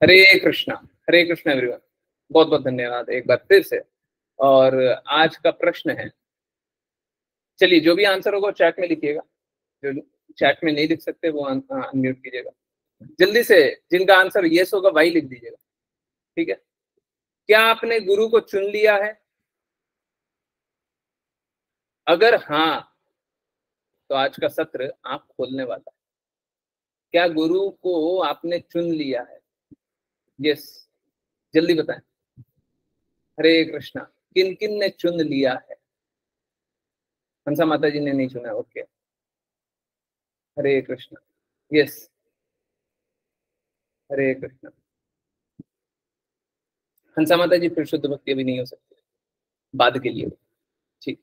हरे Krishna everyone. बहुत बहुत धन्यवाद एक बार फिर से। और आज का प्रश्न है, चलिए जो भी आंसर होगा चैट में लिखिएगा, जो चैट में नहीं लिख सकते वो अनम्यूट कीजिएगा। जल्दी से जिनका आंसर यस होगा वही लिख दीजिएगा, ठीक है। क्या आपने गुरु को चुन लिया है? अगर हाँ तो आज का सत्र आप खोलने वाला है। क्या गुरु को आपने चुन लिया है? यस, जल्दी बताएं। हरे कृष्णा। किन किन ने चुन लिया है? हंसा माता जी ने नहीं चुना, ओके। हरे कृष्णा, यस। हरे कृष्णा। हंसा माता जी फिर शुद्ध भक्ति अभी नहीं हो सकती, बाद के लिए, ठीक।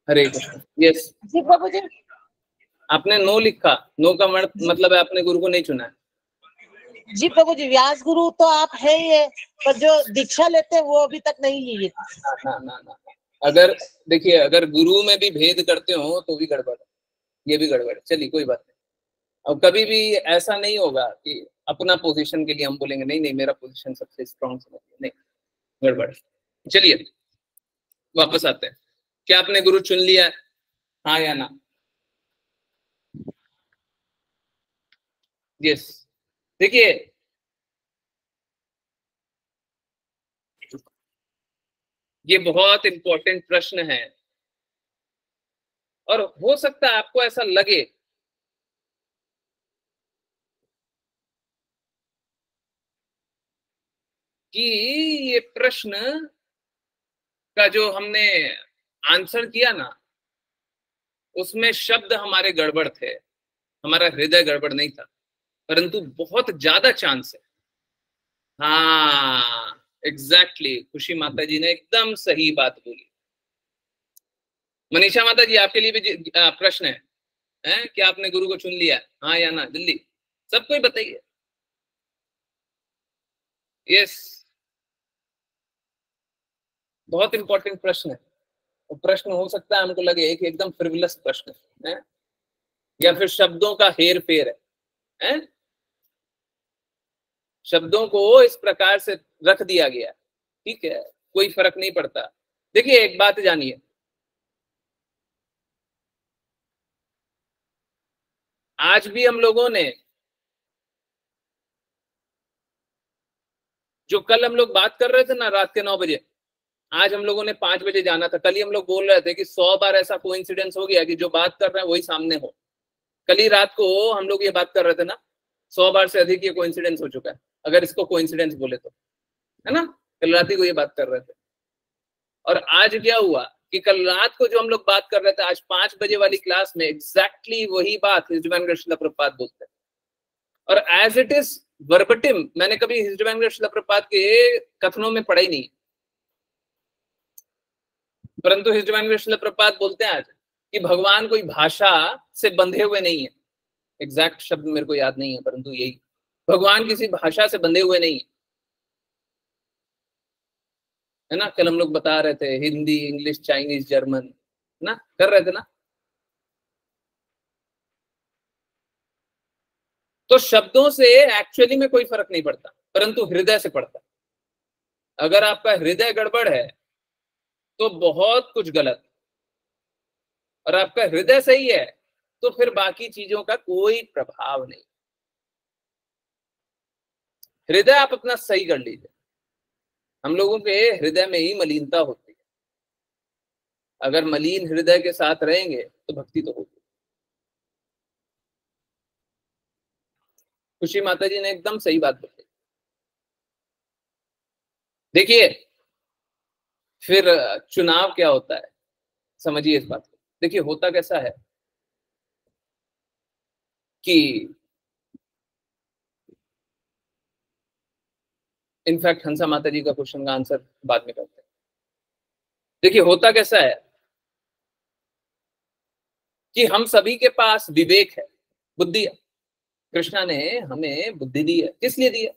हरे कृष्णा, यस। जी बाबू जी। आपने नो लिखा, नो का मतलब है आपने गुरु को नहीं चुना है। जी प्रभु जी, व्यास गुरु तो आप है ही है, पर जो दीक्षा लेते हैं वो अभी तक नहीं ली है। ना। अगर देखिए, अगर गुरु में भी भेद करते हो तो भी गड़बड़ है, ये भी गड़बड़ है। चलिए कोई बात नहीं। अब कभी भी ऐसा नहीं होगा कि अपना पोजीशन के लिए हम बोलेंगे नहीं नहीं मेरा पोजीशन सबसे स्ट्रांग समझिए, नहीं, गड़बड़। चलिए वापस आते हैं। क्या आपने गुरु चुन लिया है, हाँ या ना? यस। देखिए ये बहुत इंपॉर्टेंट प्रश्न है, और हो सकता है आपको ऐसा लगे कि ये प्रश्न का जो हमने आंसर किया ना, उसमें शब्द हमारे गड़बड़ थे, हमारा हृदय गड़बड़ नहीं था, परंतु बहुत ज्यादा चांस है। हाँ एग्जैक्टली, खुशी माता जी ने एकदम सही बात बोली। मनीषा माता जी आपके लिए भी प्रश्न है कि आपने गुरु को चुन लिया, हाँ या ना? जल्दी सबको ही बताइए। यस, बहुत इंपॉर्टेंट प्रश्न है। और प्रश्न हो सकता है हमको लगे कि एकदम फ्रिवलस प्रश्न है, या फिर शब्दों का हेर फेर है? शब्दों को इस प्रकार से रख दिया गया, ठीक है, कोई फर्क नहीं पड़ता। देखिए एक बात जानिए, आज भी हम लोगों ने जो कल हम लोग बात कर रहे थे ना रात के 9 बजे, आज हम लोगों ने 5 बजे जाना था। कल ही हम लोग बोल रहे थे कि 100 बार ऐसा कोइंसिडेंस हो गया कि जो बात कर रहे हैं वही सामने हो। कल ही रात को हम लोग ये बात कर रहे थे ना, 100 बार से अधिक ये कोइंसिडेंस हो चुका है, अगर इसको कोइंसिडेंस बोले तो, है ना? कल रात ही को ये बात कर रहे थे। और आज क्या हुआ कि कल रात को जो हम लोग बात कर रहे थे, आज 5 बजे वाली क्लास में एग्जैक्टली वही बात हिजडमैन श्रील प्रभुपाद बोलते हैं। और एज इट इज वर्बटिम, मैंने कभी हिजडमैन श्रील प्रभुपाद के कथनों में पढ़ा ही नहीं, परंतु हिजडमैन श्रील प्रभुपाद बोलते हैं आज कि भगवान कोई भाषा से बंधे हुए नहीं है। एग्जैक्ट शब्द मेरे को याद नहीं है, परंतु यही, भगवान किसी भाषा से बंधे हुए नहीं है ना? कल हम लोग बता रहे थे हिंदी, इंग्लिश, चाइनीज, जर्मन, ना कर रहे थे ना? तो शब्दों से एक्चुअली में कोई फर्क नहीं पड़ता, परंतु हृदय से पड़ता। अगर आपका हृदय गड़बड़ है तो बहुत कुछ गलत, और आपका हृदय सही है तो फिर बाकी चीजों का कोई प्रभाव नहीं। हृदय आप अपना सही कर लीजिए। हम लोगों के हृदय में ही मलिनता होती है, अगर मलिन हृदय के साथ रहेंगे तो भक्ति तो होगी। खुशी माता जी ने एकदम सही बात बताई। देखिए फिर चुनाव क्या होता है, समझिए इस बात को। देखिए होता कैसा है कि इनफैक्ट हंसा माता जी का क्वेश्चन का आंसर बाद में करते हैं। देखिए होता कैसा है कि हम सभी के पास विवेक है, बुद्धि है। कृष्णा ने हमें बुद्धि दी है, किस लिए दी है?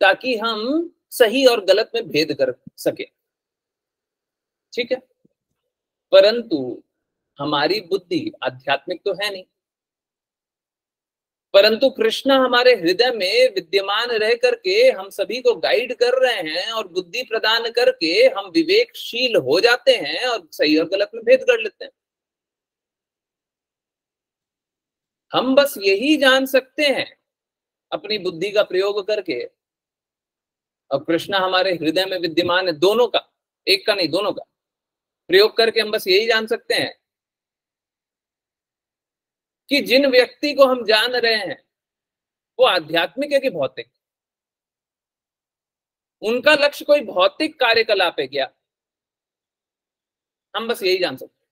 ताकि हम सही और गलत में भेद कर सके, ठीक है। परंतु हमारी बुद्धि आध्यात्मिक तो है नहीं, परंतु कृष्ण हमारे हृदय में विद्यमान रह करके हम सभी को गाइड कर रहे हैं और बुद्धि प्रदान करके हम विवेकशील हो जाते हैं और सही और गलत में भेद कर लेते हैं। हम बस यही जान सकते हैं अपनी बुद्धि का प्रयोग करके, और कृष्ण हमारे हृदय में विद्यमान है, दोनों का, एक का नहीं दोनों का प्रयोग करके हम बस यही जान सकते हैं कि जिन व्यक्ति को हम जान रहे हैं वो आध्यात्मिक है कि भौतिक, उनका लक्ष्य कोई भौतिक कार्यकलाप है क्या, हम बस यही जान सकते हैं।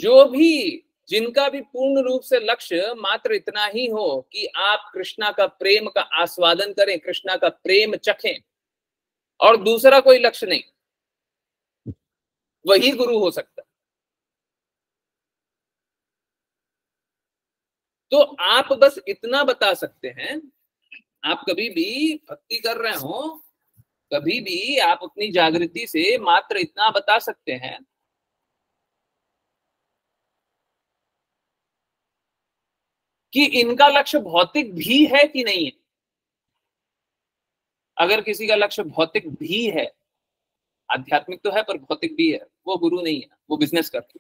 जो भी, जिनका भी पूर्ण रूप से लक्ष्य मात्र इतना ही हो कि आप कृष्णा का प्रेम का आस्वादन करें, कृष्णा का प्रेम चखें, और दूसरा कोई लक्ष्य नहीं, वही गुरु हो सकता है। तो आप बस इतना बता सकते हैं, आप कभी भी भक्ति कर रहे हो, कभी भी आप अपनी जागृति से मात्र इतना बता सकते हैं कि इनका लक्ष्य भौतिक भी है कि नहीं है। अगर किसी का लक्ष्य भौतिक भी है, आध्यात्मिक तो है पर भौतिक भी है, वो गुरु नहीं है, वो बिजनेस करते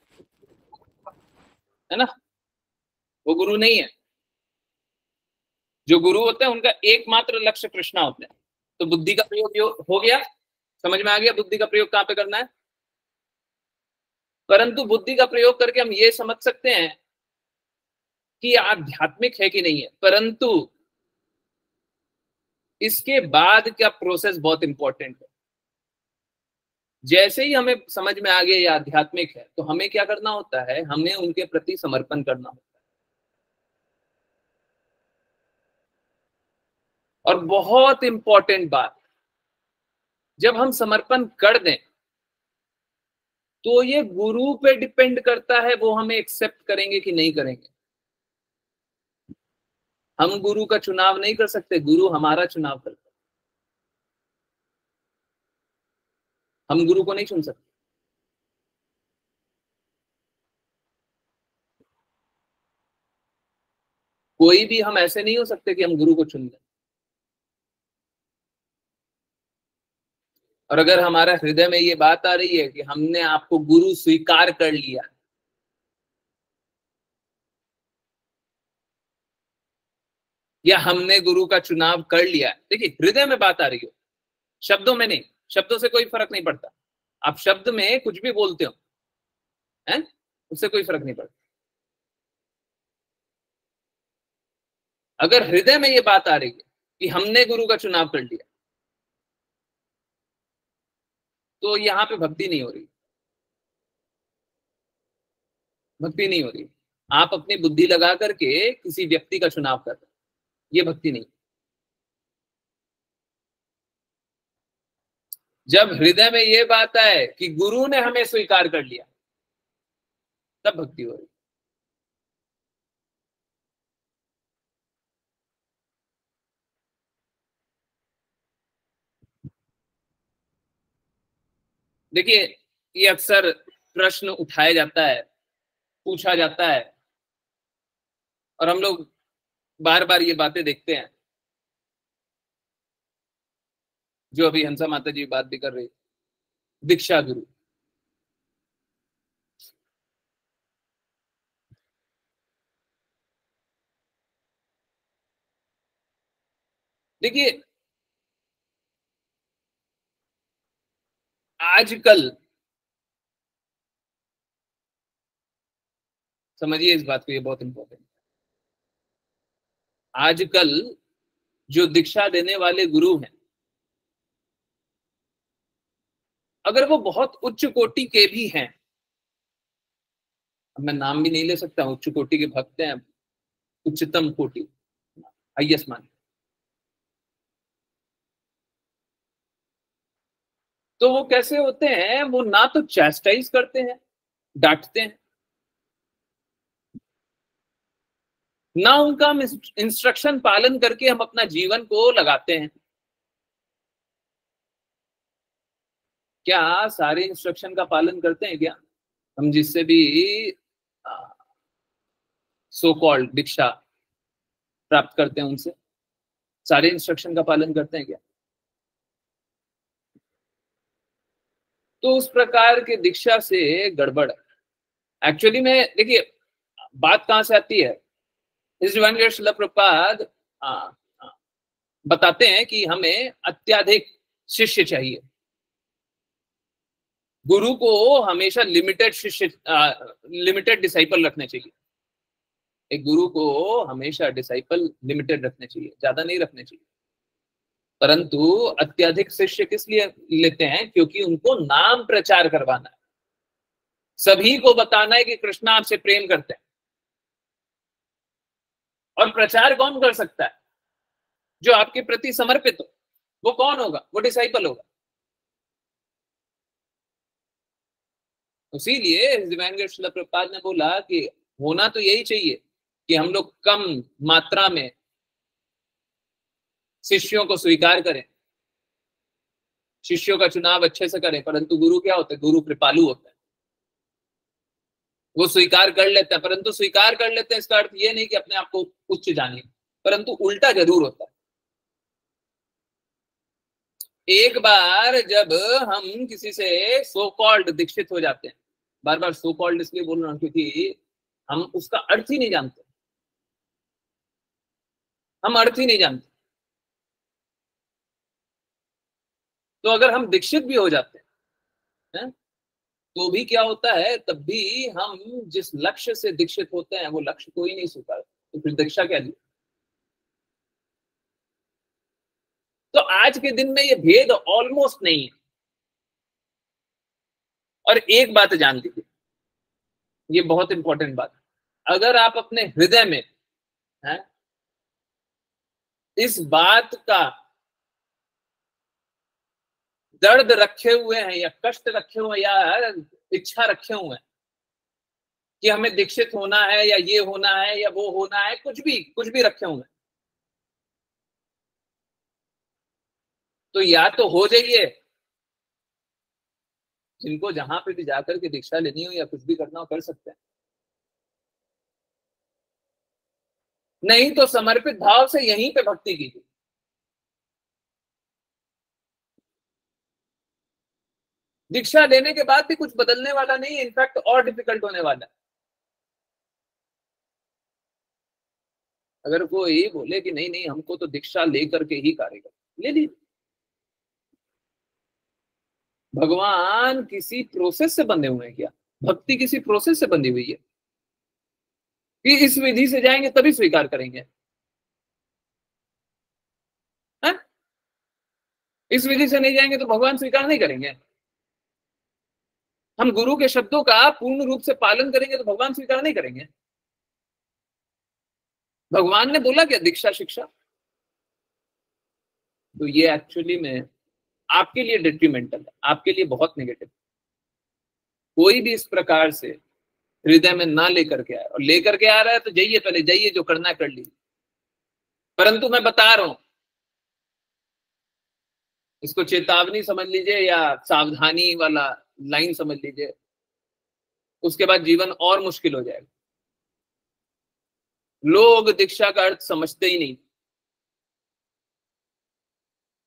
है ना, वो गुरु नहीं है। जो गुरु होते हैं उनका एकमात्र लक्ष्य कृष्णा होता है। तो बुद्धि का प्रयोग हो गया, समझ में आ गया बुद्धि का प्रयोग कहां पे करना है। परंतु बुद्धि का प्रयोग करके हम ये समझ सकते हैं कि आध्यात्मिक है कि नहीं है, परंतु इसके बाद का प्रोसेस बहुत इंपॉर्टेंट है। जैसे ही हमें समझ में आ गया ये आध्यात्मिक है, तो हमें क्या करना होता है, हमें उनके प्रति समर्पण करना होता है। और बहुत इंपॉर्टेंट बात, जब हम समर्पण कर दें तो ये गुरु पे डिपेंड करता है वो हमें एक्सेप्ट करेंगे कि नहीं करेंगे। हम गुरु का चुनाव नहीं कर सकते, गुरु हमारा चुनाव करता है, हम गुरु को नहीं चुन सकते। कोई भी हम ऐसे नहीं हो सकते कि हम गुरु को चुन लें। और अगर हमारा हृदय में ये बात आ रही है कि हमने आपको गुरु स्वीकार कर लिया, या हमने गुरु का चुनाव कर लिया, देखिए हृदय में बात आ रही हो, शब्दों में नहीं, शब्दों से कोई फर्क नहीं पड़ता। आप शब्द में कुछ भी बोलते हो हैं, उससे कोई फर्क नहीं पड़ता। अगर हृदय में ये बात आ रही है कि हमने गुरु का चुनाव कर लिया, तो यहां पे भक्ति नहीं हो रही, भक्ति नहीं हो रही। आप अपनी बुद्धि लगा करके किसी व्यक्ति का चुनाव कर रहे हैं, ये भक्ति नहीं। जब हृदय में ये बात आए कि गुरु ने हमें स्वीकार कर लिया, तब भक्ति हो रही। देखिए, ये अक्सर प्रश्न उठाया जाता है, पूछा जाता है, और हम लोग बार बार ये बातें देखते हैं, जो अभी हंसा माता जी बात भी कर रही, दीक्षा गुरु। देखिए, आजकल, समझिए इस बात को, ये बहुत इंपॉर्टेंट, आजकल जो दीक्षा देने वाले गुरु हैं, अगर वो बहुत उच्च कोटि के भी हैं, अब मैं नाम भी नहीं ले सकता, उच्च कोटि के भक्त हैं, उच्चतम कोटि, हाईएस्ट मान, तो वो कैसे होते हैं, वो ना तो चैस्टाइज करते हैं, डांटते हैं, ना उनका हम इंस्ट्रक्शन पालन करके हम अपना जीवन को लगाते हैं। क्या सारे इंस्ट्रक्शन का पालन करते हैं क्या? हम जिससे भी सो कॉल्ड दीक्षा प्राप्त करते हैं उनसे, सारे इंस्ट्रक्शन का पालन करते हैं क्या? तो उस प्रकार के दीक्षा से गड़बड़ है। एक्चुअली में देखिए बात कहां से आती है, इस डिवाइन श्रील प्रभुपाद बताते हैं कि हमें अत्याधिक शिष्य चाहिए। गुरु को हमेशा लिमिटेड शिष्य, लिमिटेड डिसाइपल रखने चाहिए। एक गुरु को हमेशा डिसाइपल लिमिटेड रखने चाहिए, ज्यादा नहीं रखने चाहिए। परंतु अत्याधिक शिष्य किस लिए लेते हैं? क्योंकि उनको नाम प्रचार करवाना है, सभी को बताना है कि कृष्ण आपसे प्रेम करते हैं। और प्रचार कौन कर सकता है? जो आपके प्रति समर्पित हो। वो कौन होगा? वो डिसाइपल होगा। इसीलिए डिवाइन श्रील प्रभुपाद ने बोला कि होना तो यही चाहिए कि हम लोग कम मात्रा में शिष्यों को स्वीकार करें, शिष्यों का चुनाव अच्छे से करें। परंतु गुरु क्या होता है? गुरु कृपालु होता है, वो स्वीकार कर लेते हैं। परंतु स्वीकार कर लेते हैं इसका अर्थ ये नहीं कि अपने आप को उच्च जानिए, परंतु उल्टा जरूर होता है। एक बार जब हम किसी से सो कॉल्ड दीक्षित हो जाते हैं, बार बार सो कॉल्ड इसलिए बोल रहा हूं क्योंकि हम उसका अर्थ ही नहीं जानते, हम अर्थ ही नहीं जानते। तो अगर हम दीक्षित भी हो जाते हैं तो भी क्या होता है, तब भी हम जिस लक्ष्य से दीक्षित होते हैं वो लक्ष्य को ही नहीं स्वीकार, तो फिर दीक्षा क्या ली? तो आज के दिन में ये भेद ऑलमोस्ट नहीं है। और एक बात जान लीजिए, ये बहुत इंपॉर्टेंट बात है, अगर आप अपने हृदय में इस बात का दर्द रखे हुए हैं या कष्ट रखे हुए हैं या इच्छा रखे हुए हैं कि हमें दीक्षित होना है या ये होना है या वो होना है, कुछ भी रखे हुए हैं, तो या तो हो जाइए, जिनको जहां पे भी जाकर के दीक्षा लेनी हो या कुछ भी करना हो कर सकते हैं, नहीं तो समर्पित भाव से यहीं पे भक्ति कीजिए। दीक्षा लेने के बाद भी कुछ बदलने वाला नहीं है, इनफैक्ट और डिफिकल्ट होने वाला है। अगर कोई बोले कि नहीं नहीं हमको तो दीक्षा लेकर के ही कार्य कर, ले लीजिए। भगवान किसी प्रोसेस से बंधे हुए हैं क्या? भक्ति किसी प्रोसेस से बंधी हुई है कि इस विधि से जाएंगे तभी स्वीकार करेंगे? है? इस विधि से नहीं जाएंगे तो भगवान स्वीकार नहीं करेंगे। हम गुरु के शब्दों का पूर्ण रूप से पालन करेंगे तो भगवान स्वीकार नहीं करेंगे। भगवान ने बोला क्या? दीक्षा शिक्षा। तो ये एक्चुअली में आपके लिए डिट्रीमेंटल है, आपके लिए बहुत नेगेटिव। कोई भी इस प्रकार से हृदय में ना लेकर के आए, और लेकर के आ रहा है तो जाइए, पहले जाइए, जो करना है कर लीजिए। परंतु मैं बता रहा हूं, इसको चेतावनी समझ लीजिए या सावधानी वाला लाइन समझ लीजिए, उसके बाद जीवन और मुश्किल हो जाएगा। लोग दीक्षा का अर्थ समझते ही नहीं।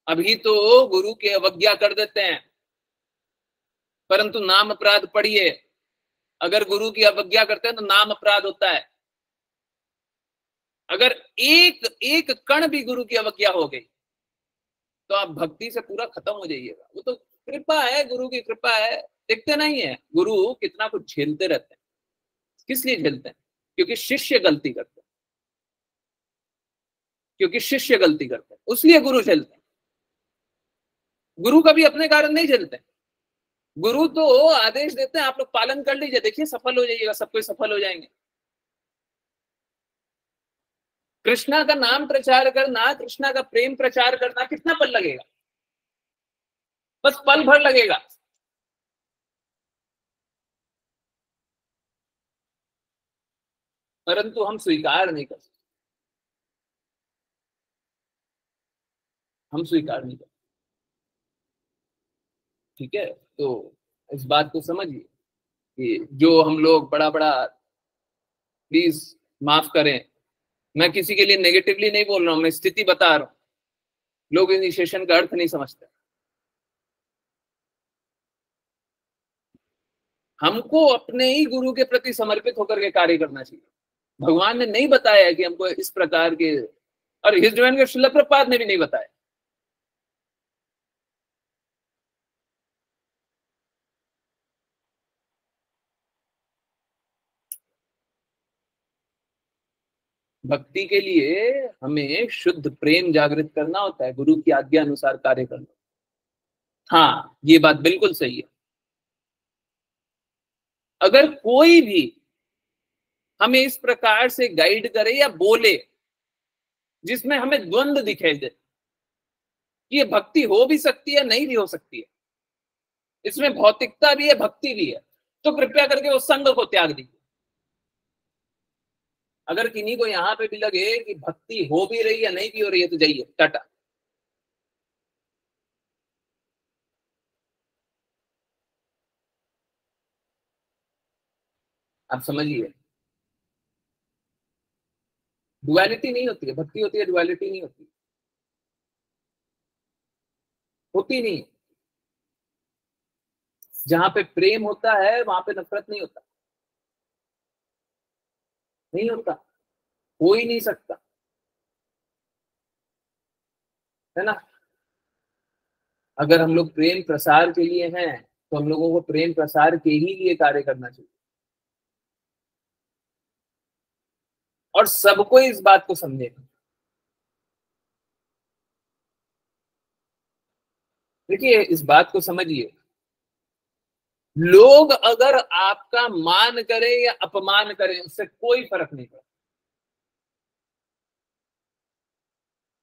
अभी तो गुरु की अवज्ञा कर देते हैं, परंतु नाम अपराध पढ़िए, अगर गुरु की अवज्ञा करते हैं तो नाम अपराध होता है। अगर एक एक कण भी गुरु की अवज्ञा हो गई तो आप भक्ति से पूरा खत्म हो जाइएगा। वो तो कृपा है, गुरु की कृपा है। देखते नहीं है गुरु कितना कुछ झेलते रहते हैं। किस लिए झेलते हैं? क्योंकि शिष्य गलती करते हैं, क्योंकि शिष्य गलती करते हैं, उसलिए गुरु झेलते हैं। गुरु कभी अपने कारण नहीं झेलते। गुरु तो आदेश देते हैं आप लोग पालन कर लीजिए, देखिए सफल हो जाइएगा, सब कोई सफल हो जाएंगे। कृष्णा का नाम प्रचार करना, कृष्णा का प्रेम प्रचार करना कितना पल लगेगा? बस पल भर लगेगा। परंतु हम स्वीकार नहीं कर सकते, हम स्वीकार नहीं करते। ठीक है, तो इस बात को समझिए कि जो हम लोग बड़ा बड़ा, प्लीज माफ करें, मैं किसी के लिए नेगेटिवली नहीं बोल रहा हूं, मैं स्थिति बता रहा हूं। लोग इनिशिएशन का अर्थ नहीं समझते। हमको अपने ही गुरु के प्रति समर्पित होकर के कार्य करना चाहिए। भगवान ने नहीं बताया कि हमको इस प्रकार के, और हिज डिवाइन के श्रील प्रभुपाद ने भी नहीं बताया। भक्ति के लिए हमें शुद्ध प्रेम जागृत करना होता है, गुरु की आज्ञा अनुसार कार्य करना। हाँ, ये बात बिल्कुल सही है। अगर कोई भी हमें इस प्रकार से गाइड करे या बोले जिसमें हमें द्वंद्व दिखाई दे, ये भक्ति हो भी सकती है, नहीं भी हो सकती है, इसमें भौतिकता भी है, भक्ति भी है, तो कृपया करके उस संग को त्याग दीजिए। अगर किन्हीं को यहां पे भी लगे कि भक्ति हो भी रही है नहीं भी हो रही है, तो जाइए, टाटा। आप समझिए, डुअलिटी नहीं होती है, भक्ति होती है, डुअलिटी नहीं होती, होती नहीं। जहां पे प्रेम होता है वहां पे नफरत नहीं होता, नहीं होता, हो ही नहीं सकता, है ना। अगर हम लोग प्रेम प्रसार के लिए हैं तो हम लोगों को प्रेम प्रसार के ही लिए कार्य करना चाहिए, और सबको इस बात को समझेगा। देखिए, इस बात को समझिए, लोग अगर आपका मान करें या अपमान करें उससे कोई फर्क नहीं पड़ता।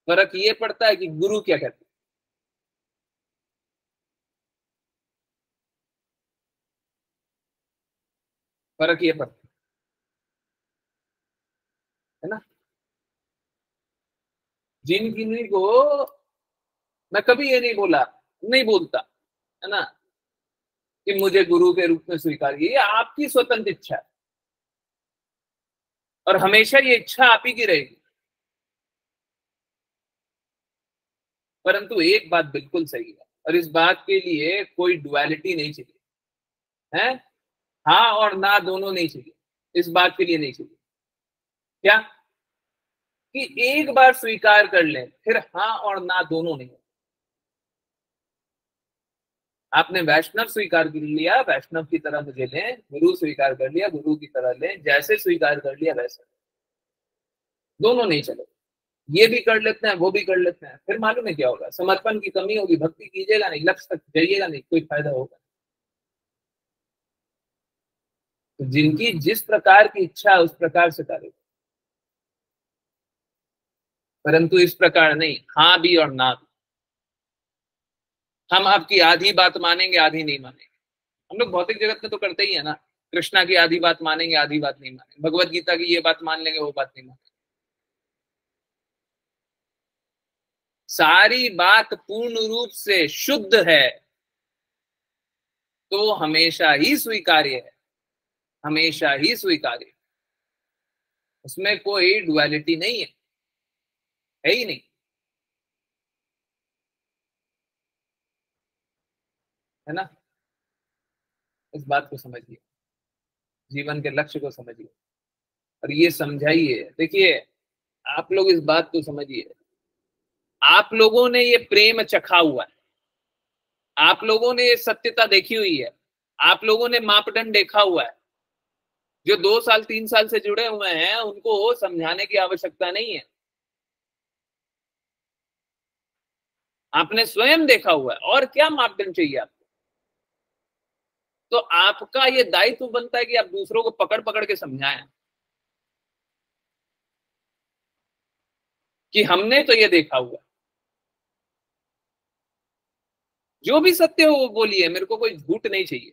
फर्क ये पड़ता है कि गुरु क्या कहते हैं। फर्क ये पड़ता है ना। जिन किन्हीं को मैं कभी ये नहीं बोला, नहीं बोलता, है ना, कि मुझे गुरु के रूप में स्वीकार कीजिए, ये आपकी स्वतंत्र इच्छा है, और हमेशा ये इच्छा आप ही की रहेगी। परंतु एक बात बिल्कुल सही है, और इस बात के लिए कोई डुअलिटी नहीं चाहिए, है। हाँ और ना दोनों नहीं चाहिए, इस बात के लिए नहीं चाहिए। क्या कि एक बार स्वीकार कर लें, फिर हाँ और ना दोनों नहीं। आपने वैष्णव स्वीकार कर लिया, वैष्णव की तरह मुझे लें, गुरु स्वीकार कर लिया, गुरु की तरह लें, जैसे स्वीकार कर लिया वैसे, दोनों नहीं चले। ये भी कर लेते हैं, वो भी कर लेते हैं, फिर मालूम है क्या होगा, समर्पण की कमी होगी, भक्ति कीजिएगा नहीं, लक्ष्य तक जाइएगा नहीं, कोई फायदा होगा। तो जिनकी जिस प्रकार की इच्छा उस प्रकार से कार्य, परंतु इस प्रकार नहीं, हाँ भी और ना भी। हम आपकी आधी बात मानेंगे, आधी नहीं मानेंगे। हम लोग भौतिक जगत में तो करते ही है ना, कृष्णा की आधी बात मानेंगे, आधी बात नहीं मानेंगे, भगवत गीता की ये बात मान लेंगे, वो बात नहीं मानेंगे। सारी बात पूर्ण रूप से शुद्ध है तो हमेशा ही स्वीकार्य है, हमेशा ही स्वीकार्य, उसमें कोई डुअलिटी नहीं है ही नहीं, है ना। इस बात को समझिए, जीवन के लक्ष्य को समझिए, और ये समझाइए। देखिए, आप लोग इस बात को समझिए, आप लोगों ने ये प्रेम चखा हुआ है, आप लोगों ने ये सत्यता देखी हुई है, आप लोगों ने मापदंड देखा हुआ है। जो 2 साल 3 साल से जुड़े हुए हैं उनको समझाने की आवश्यकता नहीं है, आपने स्वयं देखा हुआ है, और क्या मापदंड चाहिए आपको। तो आपका ये दायित्व बनता है कि आप दूसरों को पकड़ पकड़ के समझाएं कि हमने तो ये देखा हुआ है, जो भी सत्य हो वो बोलिए, मेरे को कोई झूठ नहीं चाहिए,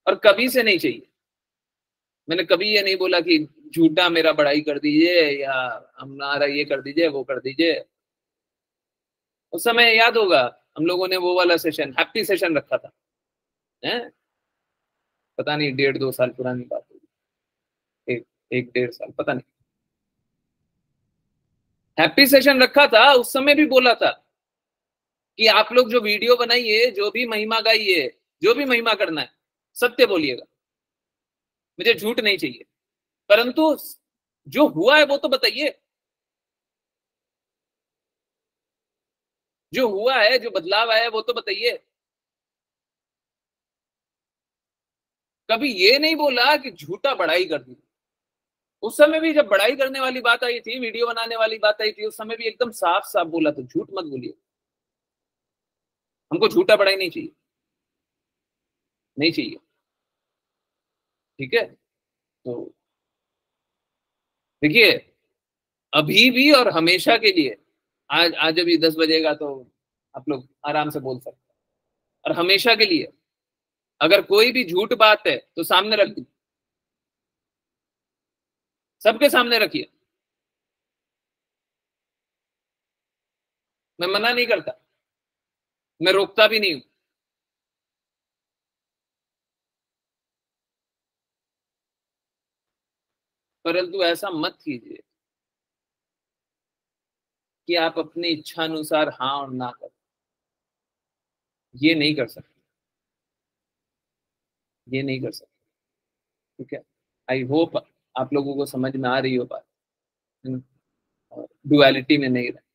और कभी से नहीं चाहिए। मैंने कभी ये नहीं बोला कि झूठा मेरा बड़ाई कर दीजिए या हमारा ये कर दीजिए, वो कर दीजिए। उस समय याद होगा, हम लोगों ने वो वाला सेशन, हैप्पी सेशन रखा था, है? पता नहीं 1.5-2 साल पुरानी बात होगी। 1 डेढ़ साल पता नहीं। हैप्पी सेशन रखा था, उस समय भी बोला था कि आप लोग जो वीडियो बनाइए, जो भी महिमा गाइए, जो भी महिमा करना है, सत्य बोलिएगा, मुझे झूठ नहीं चाहिए, परंतु जो हुआ है वो तो बताइए। जो हुआ है, जो बदलाव आया है वो तो बताइए। कभी ये नहीं बोला कि झूठा बढ़ाई कर दी। उस समय भी जब बढ़ाई करने वाली बात आई थी, वीडियो बनाने वाली बात आई थी, उस समय भी एकदम साफ साफ बोला था, झूठ मत बोलिए, हमको झूठा बढ़ाई नहीं चाहिए, नहीं चाहिए। ठीक है, तो देखिए, अभी भी और हमेशा के लिए, आज अभी 10 बजेगा तो आप लोग आराम से बोल सकते हैं, और हमेशा के लिए अगर कोई भी झूठ बात है तो सामने रख दी, सबके सामने रखिए। मैं मना नहीं करता, मैं रोकता भी नहीं हूं, परंतु ऐसा मत कीजिए कि आप अपनी इच्छा अनुसार हाँ और ना करें। ये नहीं कर सकते, ये नहीं कर सकते। ठीक है, आई होप आप लोगों को समझ में आ रही हो बात, डुअलिटी में नहीं रहे।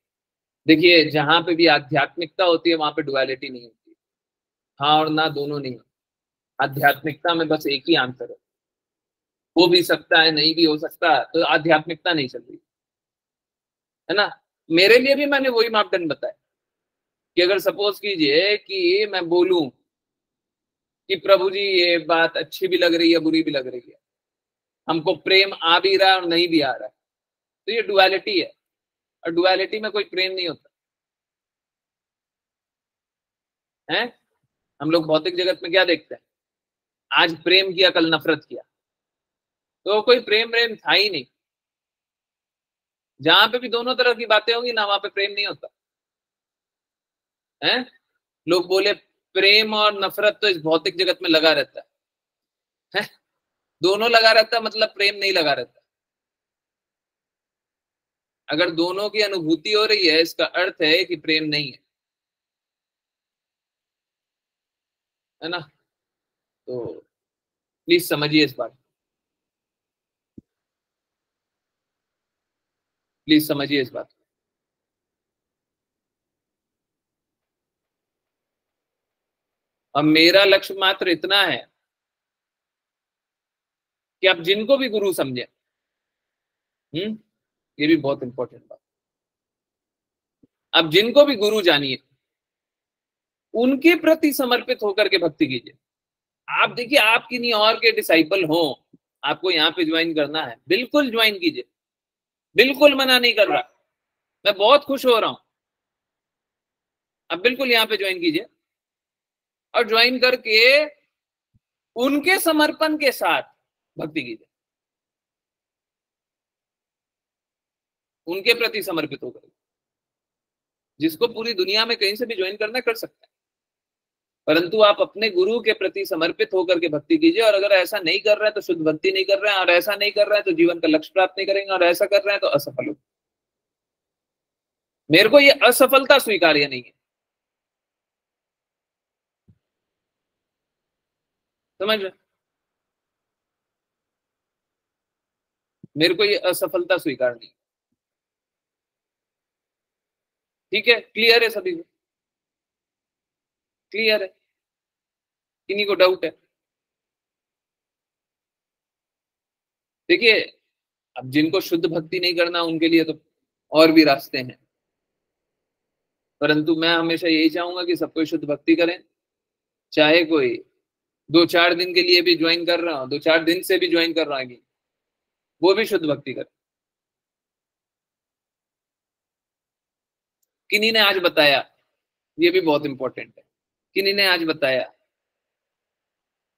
देखिए, जहां पे भी आध्यात्मिकता होती है वहां पे डुअलिटी नहीं होती, हाँ और ना दोनों नहीं होती। आध्यात्मिकता में बस एक ही आंसर है, हो भी सकता है, नहीं भी हो सकता, तो आध्यात्मिकता नहीं चल रही है ना। मेरे लिए भी मैंने वही मापदंड बताया कि अगर सपोज कीजिए कि मैं बोलूं कि प्रभु जी ये बात अच्छी भी लग रही है, बुरी भी लग रही है, हमको प्रेम आ भी रहा है और नहीं भी आ रहा है, तो ये डुअलिटी है, और डुअलिटी में कोई प्रेम नहीं होता है। हम लोग भौतिक जगत में क्या देखते हैं, आज प्रेम किया कल नफरत किया, तो कोई प्रेम प्रेम था ही नहीं। जहां पे भी दोनों तरह की बातें होंगी ना, वहां पे प्रेम नहीं होता है। लोग बोले प्रेम और नफरत तो इस भौतिक जगत में लगा रहता है? दोनों लगा रहता है मतलब प्रेम नहीं लगा रहता। अगर दोनों की अनुभूति हो रही है, इसका अर्थ है कि प्रेम नहीं है ना। तो प्लीज समझिए इस बात, प्लीज समझिए इस बात। अब मेरा लक्ष्य मात्र इतना है कि आप जिनको भी गुरु समझे, ये भी बहुत इंपॉर्टेंट बात, आप जिनको भी गुरु जानिए उनके प्रति समर्पित होकर के भक्ति कीजिए। आप देखिए, आप किन्हीं और के डिसाइपल हो, आपको यहाँ पे ज्वाइन करना है, बिल्कुल ज्वाइन कीजिए, बिल्कुल मना नहीं कर रहा, मैं बहुत खुश हो रहा हूं। आप बिल्कुल यहाँ पे ज्वाइन कीजिए, और ज्वाइन करके उनके समर्पण के साथ भक्ति कीजिए, उनके प्रति समर्पित होकर। जिसको पूरी दुनिया में कहीं से भी ज्वाइन करना कर सकते हैं, परंतु आप अपने गुरु के प्रति समर्पित होकर के भक्ति कीजिए। और अगर ऐसा नहीं कर रहे हैं तो शुद्ध भक्ति नहीं कर रहे हैं, और ऐसा नहीं कर रहे हैं तो जीवन का लक्ष्य प्राप्त नहीं करेंगे, और ऐसा कर रहे हैं तो असफल हो। मेरे को ये असफलता स्वीकार्य नहीं है, समझ रहे? मेरे को ये असफलता स्वीकार नहीं। ठीक है, क्लियर है सभी को? क्लियर है? किन्हीं को डाउट है? देखिए, अब जिनको शुद्ध भक्ति नहीं करना उनके लिए तो और भी रास्ते हैं, परंतु मैं हमेशा यही चाहूंगा कि सब कोई शुद्ध भक्ति करें। चाहे कोई 2-4 दिन के लिए भी ज्वाइन कर रहा हो, 2-4 दिन से भी ज्वाइन कर रहा है, वो भी शुद्ध भक्ति करे। किन्हीं ने आज बताया, ये भी बहुत इंपॉर्टेंट है, किन्हीं ने आज बताया,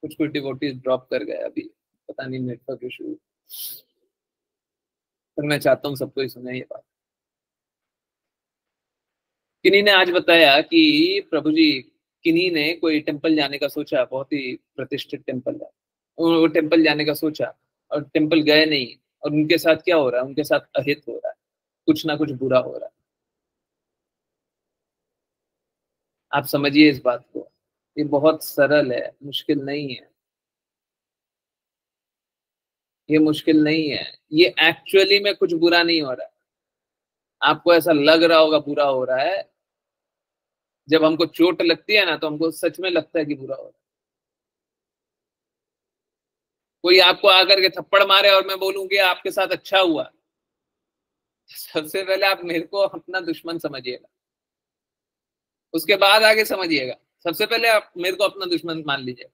कुछ कुछ डिवोटीज ड्रॉप कर गए अभी, पता नहीं नेटवर्क इशू, पर मैं चाहता हूँ सबको ही सुने ये बात। किन्हीं ने आज बताया कि प्रभु जी, किन्हीं ने कोई टेम्पल जाने का सोचा, बहुत ही प्रतिष्ठित टेम्पल है, वो टेम्पल जाने का सोचा और टेम्पल गए नहीं, और उनके साथ क्या हो रहा है, उनके साथ अहित हो रहा है, कुछ ना कुछ बुरा हो रहा है। आप समझिए इस बात को, ये बहुत सरल है, मुश्किल नहीं है, ये मुश्किल नहीं है। ये एक्चुअली में कुछ बुरा नहीं हो रहा है, आपको ऐसा लग रहा होगा बुरा हो रहा है। जब हमको चोट लगती है ना तो हमको सच में लगता है कि बुरा हो रहा है। कोई आपको आकर के थप्पड़ मारे और मैं बोलूं कि आपके साथ अच्छा हुआ, सबसे पहले आप मेरे को अपना दुश्मन समझिएगा, उसके बाद आगे समझिएगा। सबसे पहले आप मेरे को अपना दुश्मन मान लीजिएगा,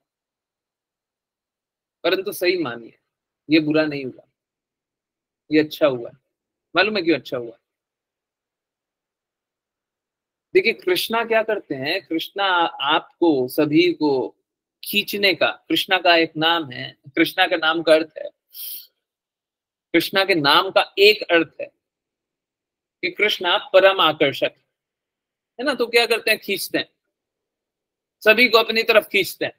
परंतु सही मानिए, ये बुरा नहीं हुआ, ये अच्छा हुआ। मालूम है क्यों अच्छा हुआ? देखिए कृष्णा क्या करते हैं, कृष्णा आपको सभी को खींचने का, कृष्णा का एक नाम है, कृष्णा का नाम का अर्थ है, कृष्णा के नाम का एक अर्थ है कि कृष्णा परम आकर्षक है ना। तो क्या करते हैं, खींचते हैं, सभी को अपनी तरफ खींचते हैं।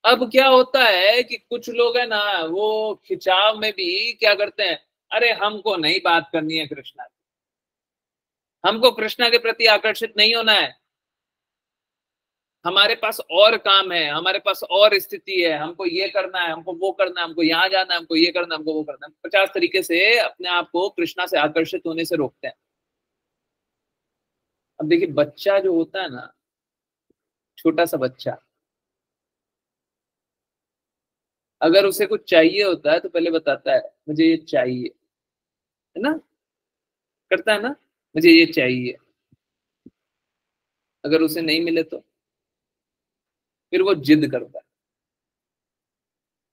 अब क्या होता है कि कुछ लोग है ना, वो खिंचाव में भी क्या करते हैं, अरे हमको नहीं बात करनी है कृष्णा, हमको कृष्णा के प्रति आकर्षित नहीं होना है, हमारे पास और काम है, हमारे पास और स्थिति है, हमको ये करना है, हमको वो करना है, हमको यहाँ जाना है, हमको ये करना है, हमको वो करना है। 50 तरीके से अपने आप को कृष्णा से आकर्षित होने से रोकते हैं। अब देखिए बच्चा जो होता है ना, छोटा सा बच्चा, अगर उसे कुछ चाहिए होता है तो पहले बताता है मुझे ये चाहिए, है ना, करता है ना, मुझे ये चाहिए। अगर उसे नहीं मिले तो फिर वो जिद करता है,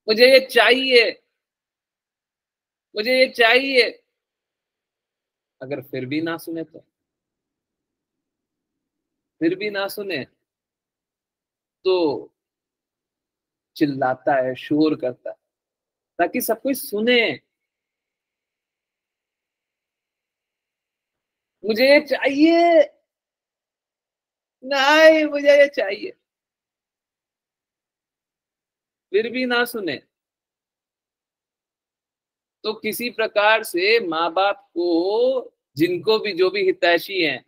मुझे ये चाहिए, मुझे ये चाहिए। अगर फिर भी ना सुने तो, फिर भी ना सुने तो चिल्लाता है, शोर करता है, ताकि सब कोई सुने, मुझे ये चाहिए, नहीं मुझे ये चाहिए। फिर भी ना सुने तो किसी प्रकार से माँ बाप को, जिनको भी जो भी हितैषी हैं,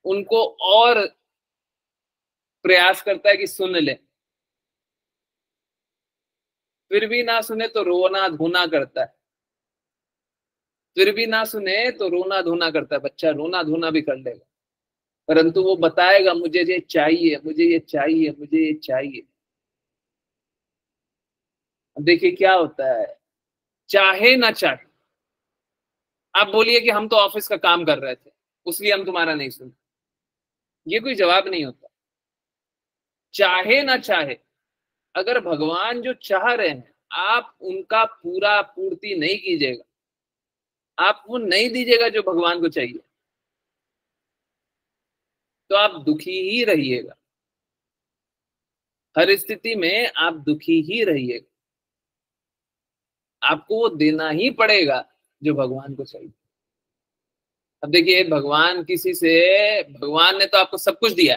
उनको और प्रयास करता है कि सुन ले। फिर भी ना सुने तो रोना धोना करता है, फिर भी ना सुने तो रोना धोना करता है, बच्चा रोना धोना भी कर लेगा, परंतु वो बताएगा मुझे ये चाहिए, मुझे ये चाहिए, मुझे ये चाहिए। अब देखिए क्या होता है, चाहे ना चाहे, आप बोलिए कि हम तो ऑफिस का काम कर रहे थे उसलिए हम तुम्हारा नहीं सुने, ये कोई जवाब नहीं होता। चाहे ना चाहे, अगर भगवान जो चाह रहे हैं आप उनका पूरा पूर्ति नहीं कीजिएगा, आप वो नहीं दीजिएगा जो भगवान को चाहिए, तो आप दुखी ही रहिएगा, हर स्थिति में आप दुखी ही रहिएगा। आपको वो देना ही पड़ेगा जो भगवान को चाहिए। अब देखिए भगवान किसी से, भगवान ने तो आपको सब कुछ दिया,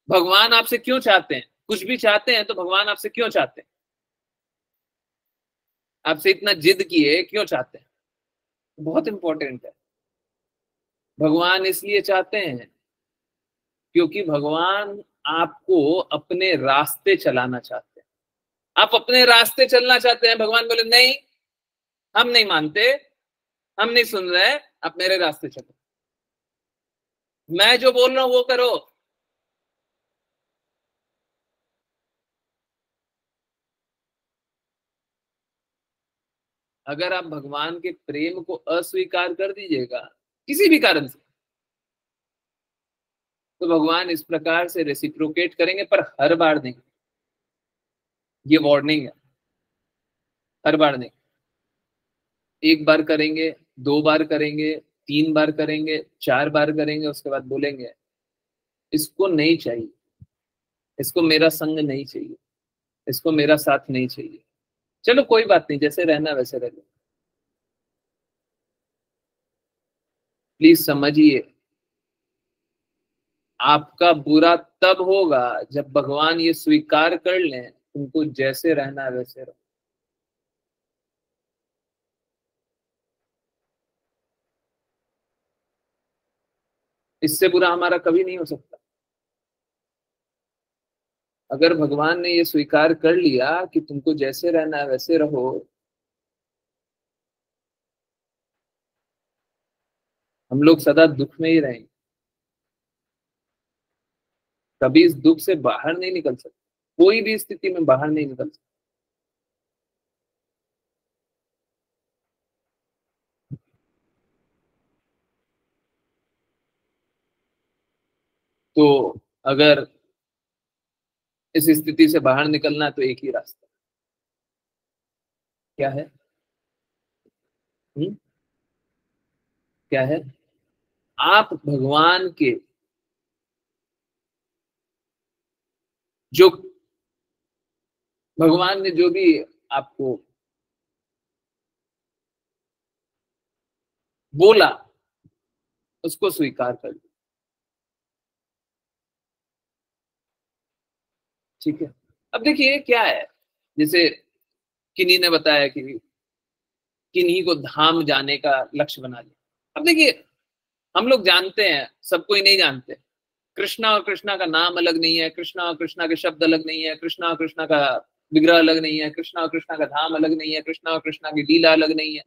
भगवान आपसे क्यों चाहते हैं, कुछ भी चाहते हैं तो भगवान आपसे क्यों चाहते हैं, आपसे इतना जिद किए क्यों चाहते हैं? बहुत इंपॉर्टेंट है। भगवान इसलिए चाहते हैं क्योंकि भगवान आपको अपने रास्ते चलाना चाहते हैं। आप अपने रास्ते चलना चाहते हैं, भगवान बोले नहीं, हम नहीं मानते, हम नहीं सुन रहे, आप मेरे रास्ते चलो, मैं जो बोल रहा हूं वो करो। अगर आप भगवान के प्रेम को अस्वीकार कर दीजिएगा किसी भी कारण से, तो भगवान इस प्रकार से रेसिप्रोकेट करेंगे, पर हर बार नहीं, ये वार्निंग है, हर बार नहीं। एक बार करेंगे, 2 बार करेंगे, 3 बार करेंगे, 4 बार करेंगे, उसके बाद बोलेंगे इसको नहीं चाहिए, इसको मेरा संग नहीं चाहिए, इसको मेरा साथ नहीं चाहिए, चलो कोई बात नहीं, जैसे रहना वैसे रह लो। प्लीज समझिए, आपका बुरा तब होगा जब भगवान ये स्वीकार कर लें तुमको जैसे रहना है वैसे रहो। इससे बुरा हमारा कभी नहीं हो सकता। अगर भगवान ने ये स्वीकार कर लिया कि तुमको जैसे रहना है वैसे रहो, हम लोग सदा दुख में ही रहेंगे, कभी इस दुख से बाहर नहीं निकल सकते, कोई भी स्थिति में बाहर नहीं निकल सकते। तो अगर इस स्थिति से बाहर निकलना है तो एक ही रास्ता, क्या है? हुँ? क्या है? आप भगवान के जो भगवान ने जो भी आपको बोला उसको स्वीकार कर लो, ठीक है? अब देखिए क्या है, जैसे किन्हीं ने बताया कि किन्हीं को धाम जाने का लक्ष्य बना लिया। अब देखिए हम लोग जानते हैं, सब कोई नहीं जानते, कृष्णा और कृष्णा का नाम अलग नहीं है, कृष्णा और कृष्णा के शब्द अलग नहीं है, कृष्णा और कृष्णा का विग्रह अलग नहीं है, कृष्णा और कृष्णा का धाम अलग नहीं है, कृष्णा और कृष्णा की लीला अलग नहीं है।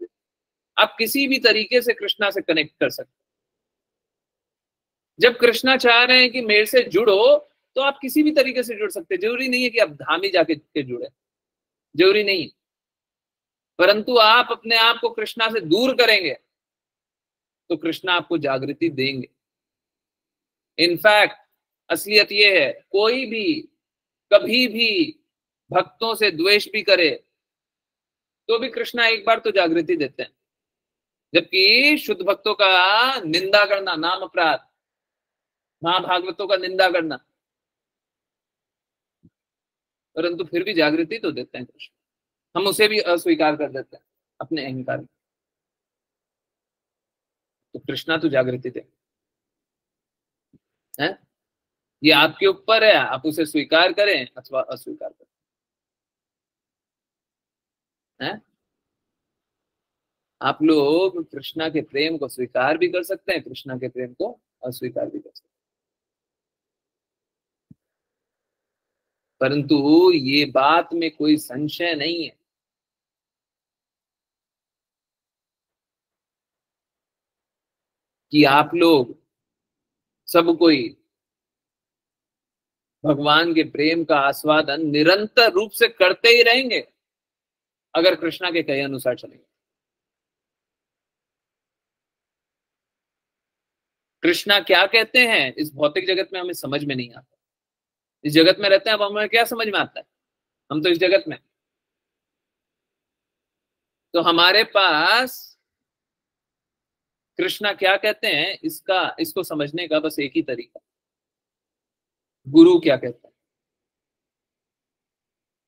आप किसी भी तरीके से कृष्णा से कनेक्ट कर सकते। जब कृष्णा चाह रहे हैं कि मेरे से जुड़ो, तो आप किसी भी तरीके से जुड़ सकते, जरूरी नहीं है कि आप धाम ही जाके के जुड़े, जरूरी नहीं। परंतु आप अपने आप को कृष्णा से दूर करेंगे तो कृष्णा आपको जागृति देंगे। इनफैक्ट असलियत ये है, कोई भी कभी भी भक्तों से द्वेष भी करे तो भी कृष्णा एक बार तो जागृति देते हैं। जबकि शुद्ध भक्तों का निंदा करना नाम अपराध, महाभागवतों का निंदा करना, परंतु फिर भी जागृति तो देते हैं कृष्ण। हम उसे भी अस्वीकार कर देते हैं अपने अहंकार में, तो कृष्णा तो जागृति दे है। ये आपके ऊपर है, आप उसे स्वीकार करें अथवा अस्वीकार करें, है? आप लोग कृष्णा के प्रेम को स्वीकार भी कर सकते हैं, कृष्णा के प्रेम को अस्वीकार भी कर सकते हैं, परंतु ये बात में कोई संशय नहीं है कि आप लोग सब कोई भगवान के प्रेम का आस्वादन निरंतर रूप से करते ही रहेंगे अगर कृष्णा के कहे अनुसार चलेंगे। कृष्णा क्या कहते हैं इस भौतिक जगत में हमें समझ में नहीं आता। इस जगत में रहते हैं, अब हमें क्या समझ में आता है, हम तो इस जगत में, तो हमारे पास कृष्णा क्या कहते हैं इसको समझने का बस एक ही तरीका, गुरु क्या कहता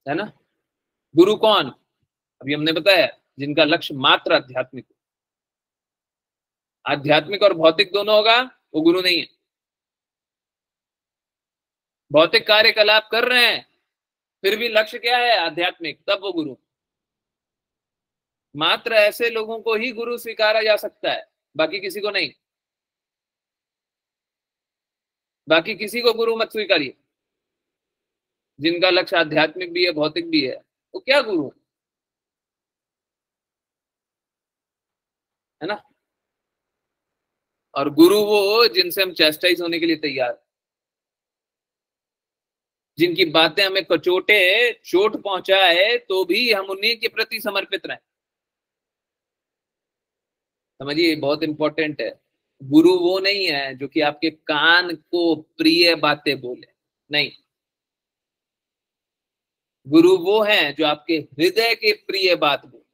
है ना? गुरु कौन? अभी हमने बताया जिनका लक्ष्य मात्र आध्यात्मिक, आध्यात्मिक और भौतिक दोनों होगा वो गुरु नहीं है। भौतिक कार्यकलाप कर रहे हैं फिर भी लक्ष्य क्या है, आध्यात्मिक, तब वो गुरु। मात्र ऐसे लोगों को ही गुरु स्वीकारा जा सकता है, बाकी किसी को नहीं, बाकी किसी को गुरु मत स्वीकारिए। जिनका लक्ष्य आध्यात्मिक भी है भौतिक भी है वो क्या गुरु है ना? और गुरु वो जिनसे हम चैस्टाइज होने के लिए तैयार, जिनकी बातें हमें कचोटे चोट पहुंचाए तो भी हम उन्हीं के प्रति समर्पित रहें। समझिए बहुत इंपॉर्टेंट है। गुरु वो नहीं है जो कि आपके कान को प्रिय बातें बोले, नहीं। गुरु वो है जो आपके हृदय के प्रिय बात बोले।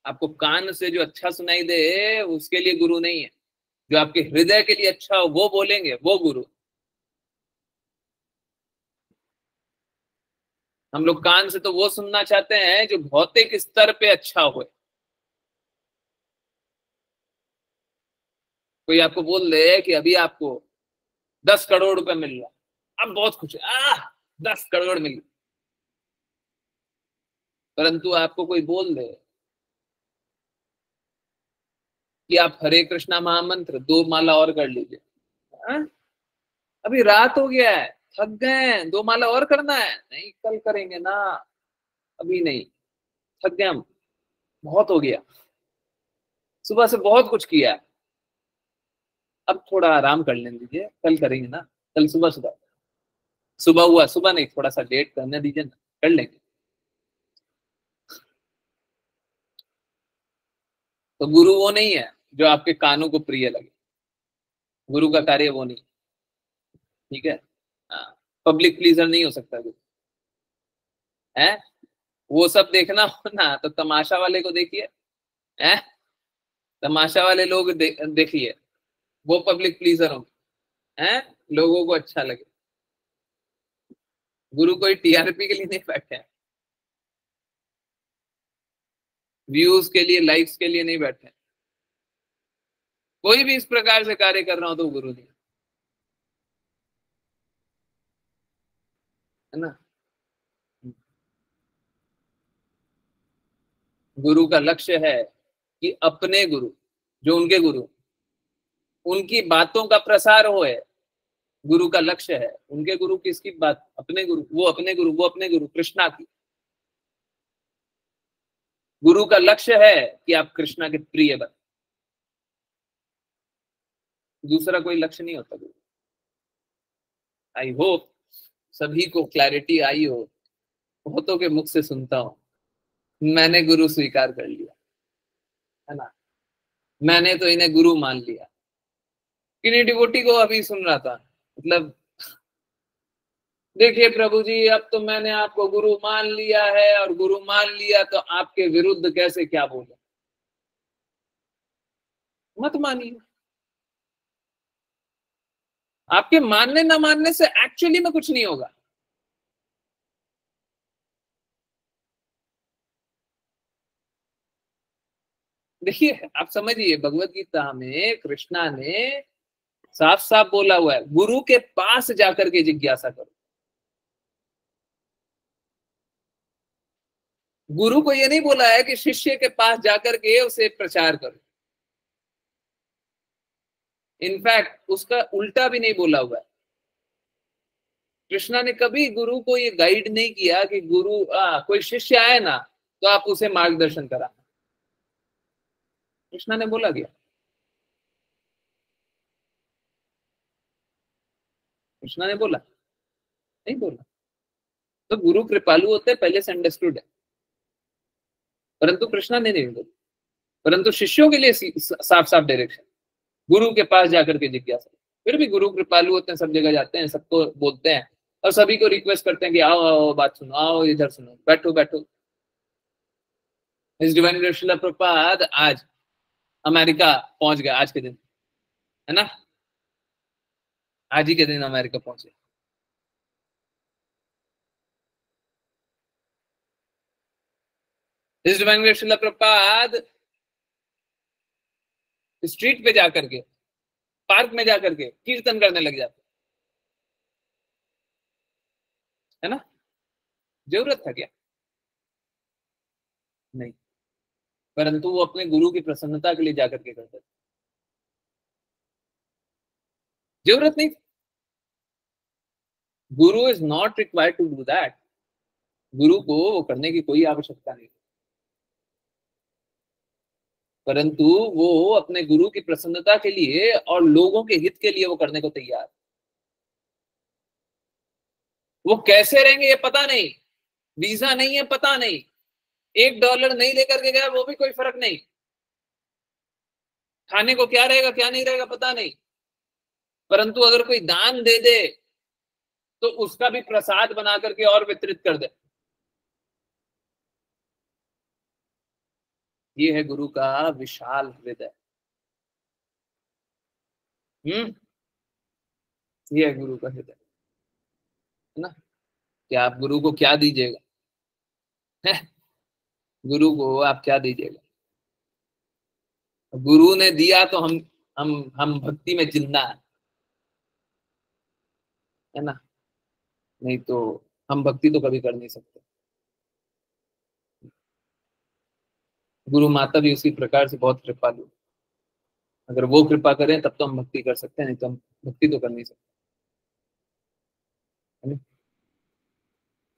आपको कान से जो अच्छा सुनाई दे उसके लिए गुरु नहीं है, जो आपके हृदय के लिए अच्छा हो वो बोलेंगे, वो गुरु। हम लोग कान से तो वो सुनना चाहते हैं जो भौतिक स्तर पे अच्छा हो। कोई आपको बोल दे कि अभी आपको 10 करोड़ रुपए मिल रहा, अब बहुत खुश है, 10 करोड़ मिल, परंतु आपको कोई बोल दे कि आप हरे कृष्णा महामंत्र 2 माला और कर लीजिए। हाँ? अभी रात हो गया है, थक गए हैं, 2 माला और करना है? नहीं, कल करेंगे ना, अभी नहीं, थक गए हम, बहुत हो गया, सुबह से बहुत कुछ किया है, अब थोड़ा आराम कर लेने दीजिए, कल करेंगे ना, कल सुबह सुबह। सुबह हुआ, सुबह नहीं, थोड़ा सा लेट करने दीजिए ना, कर लेंगे। तो गुरु वो नहीं है जो आपके कानों को प्रिय लगे, गुरु का कार्य वो नहीं, ठीक है। पब्लिक प्लीजर नहीं हो सकता गुरु, है। वो सब देखना हो ना तो तमाशा वाले को देखिए, है, तमाशा वाले लोग देखिए, वो पब्लिक प्लीजर होंगे, हैं, लोगों को अच्छा लगे। गुरु कोई टीआरपी के लिए नहीं बैठे हैं, व्यूज के लिए, लाइक्स के लिए नहीं बैठे हैं। कोई भी इस प्रकार से कार्य कर रहा हो तो गुरु नहीं, है ना। गुरु का लक्ष्य है कि अपने गुरु, जो उनके गुरु, उनकी बातों का प्रसार हो, है गुरु का लक्ष्य है। उनके गुरु किसकी बात? अपने गुरु, वो अपने गुरु, वो अपने गुरु कृष्णा की। गुरु का लक्ष्य है कि आप कृष्णा के प्रिय बने, दूसरा कोई लक्ष्य नहीं होता गुरु। आई होप सभी को क्लैरिटी आई हो। बहुतों के मुख से सुनता हूं, मैंने गुरु स्वीकार कर लिया, है ना, मैंने तो इन्हें गुरु मान लिया। किन्हीं डिवोटी को अभी सुन रहा था, मतलब देखिए प्रभु जी, अब तो मैंने आपको गुरु मान लिया है, और गुरु मान लिया तो आपके विरुद्ध कैसे क्या बोले। मत मानिए, आपके मानने ना मानने से एक्चुअली में कुछ नहीं होगा। देखिए आप समझिए, भगवत गीता में कृष्णा ने साफ साफ बोला हुआ है, गुरु के पास जाकर के जिज्ञासा करो। गुरु को ये नहीं बोला है कि शिष्य के पास जाकर के उसे प्रचार करो, इनफैक्ट उसका उल्टा भी नहीं बोला हुआ है। कृष्णा ने कभी गुरु को ये गाइड नहीं किया कि गुरु कोई शिष्य आए ना तो आप उसे मार्गदर्शन कराना, कृष्णा ने बोला गया? कृष्णा ने बोला? नहीं बोला। तो गुरु कृपालु होते हैं, पहले से अंडरस्टूड है, परंतु कृष्णा ने नहीं बोला। परंतु शिष्यों के लिए साफ साफ डायरेक्शन, गुरु के पास जाकर के जिज्ञासा। फिर भी गुरु कृपालु होते हैं, सब जगह जाते हैं, सबको बोलते हैं, और सभी को रिक्वेस्ट करते हैं कि आओ आओ बात सुनो, आओ इधर सुनो, बैठो बैठो। इस डिवाइन श्रील प्रभुपाद आज अमेरिका पहुंच गया, आज के दिन, है ना, आज ही के दिन अमेरिका पहुंचे। इस डिवाइन श्रील प्रभुपाद स्ट्रीट पे जाकर के, पार्क में जाकर के कीर्तन करने लग जाते, है ना। जरूरत था क्या? नहीं, परंतु वो अपने गुरु की प्रसन्नता के लिए जाकर के करते थे, जरूरत नहीं। Guru is not required to do that, गुरु को वो करने की कोई आवश्यकता नहीं, परंतु वो अपने गुरु की प्रसन्नता के लिए और लोगों के हित के लिए वो करने को तैयार। वो कैसे रहेंगे ये पता नहीं, वीजा नहीं है पता नहीं, $1 नहीं लेकर के गया वो भी कोई फर्क नहीं, खाने को क्या रहेगा क्या नहीं रहेगा पता नहीं, परंतु अगर कोई दान दे दे तो उसका भी प्रसाद बना करके और वितरित कर दे। ये है गुरु का विशाल हृदय। ये है गुरु का हृदय, है ना। कि आप गुरु को क्या दीजिएगा, गुरु को आप क्या दीजिएगा? गुरु ने दिया तो हम भक्ति में जिंदा है ना, नहीं तो हम भक्ति तो कभी कर नहीं सकते। गुरु माता भी उसी प्रकार से बहुत कृपालु, अगर वो कृपा करें तब तो हम भक्ति कर सकते हैं, नहीं तो हम भक्ति तो कर नहीं सकते।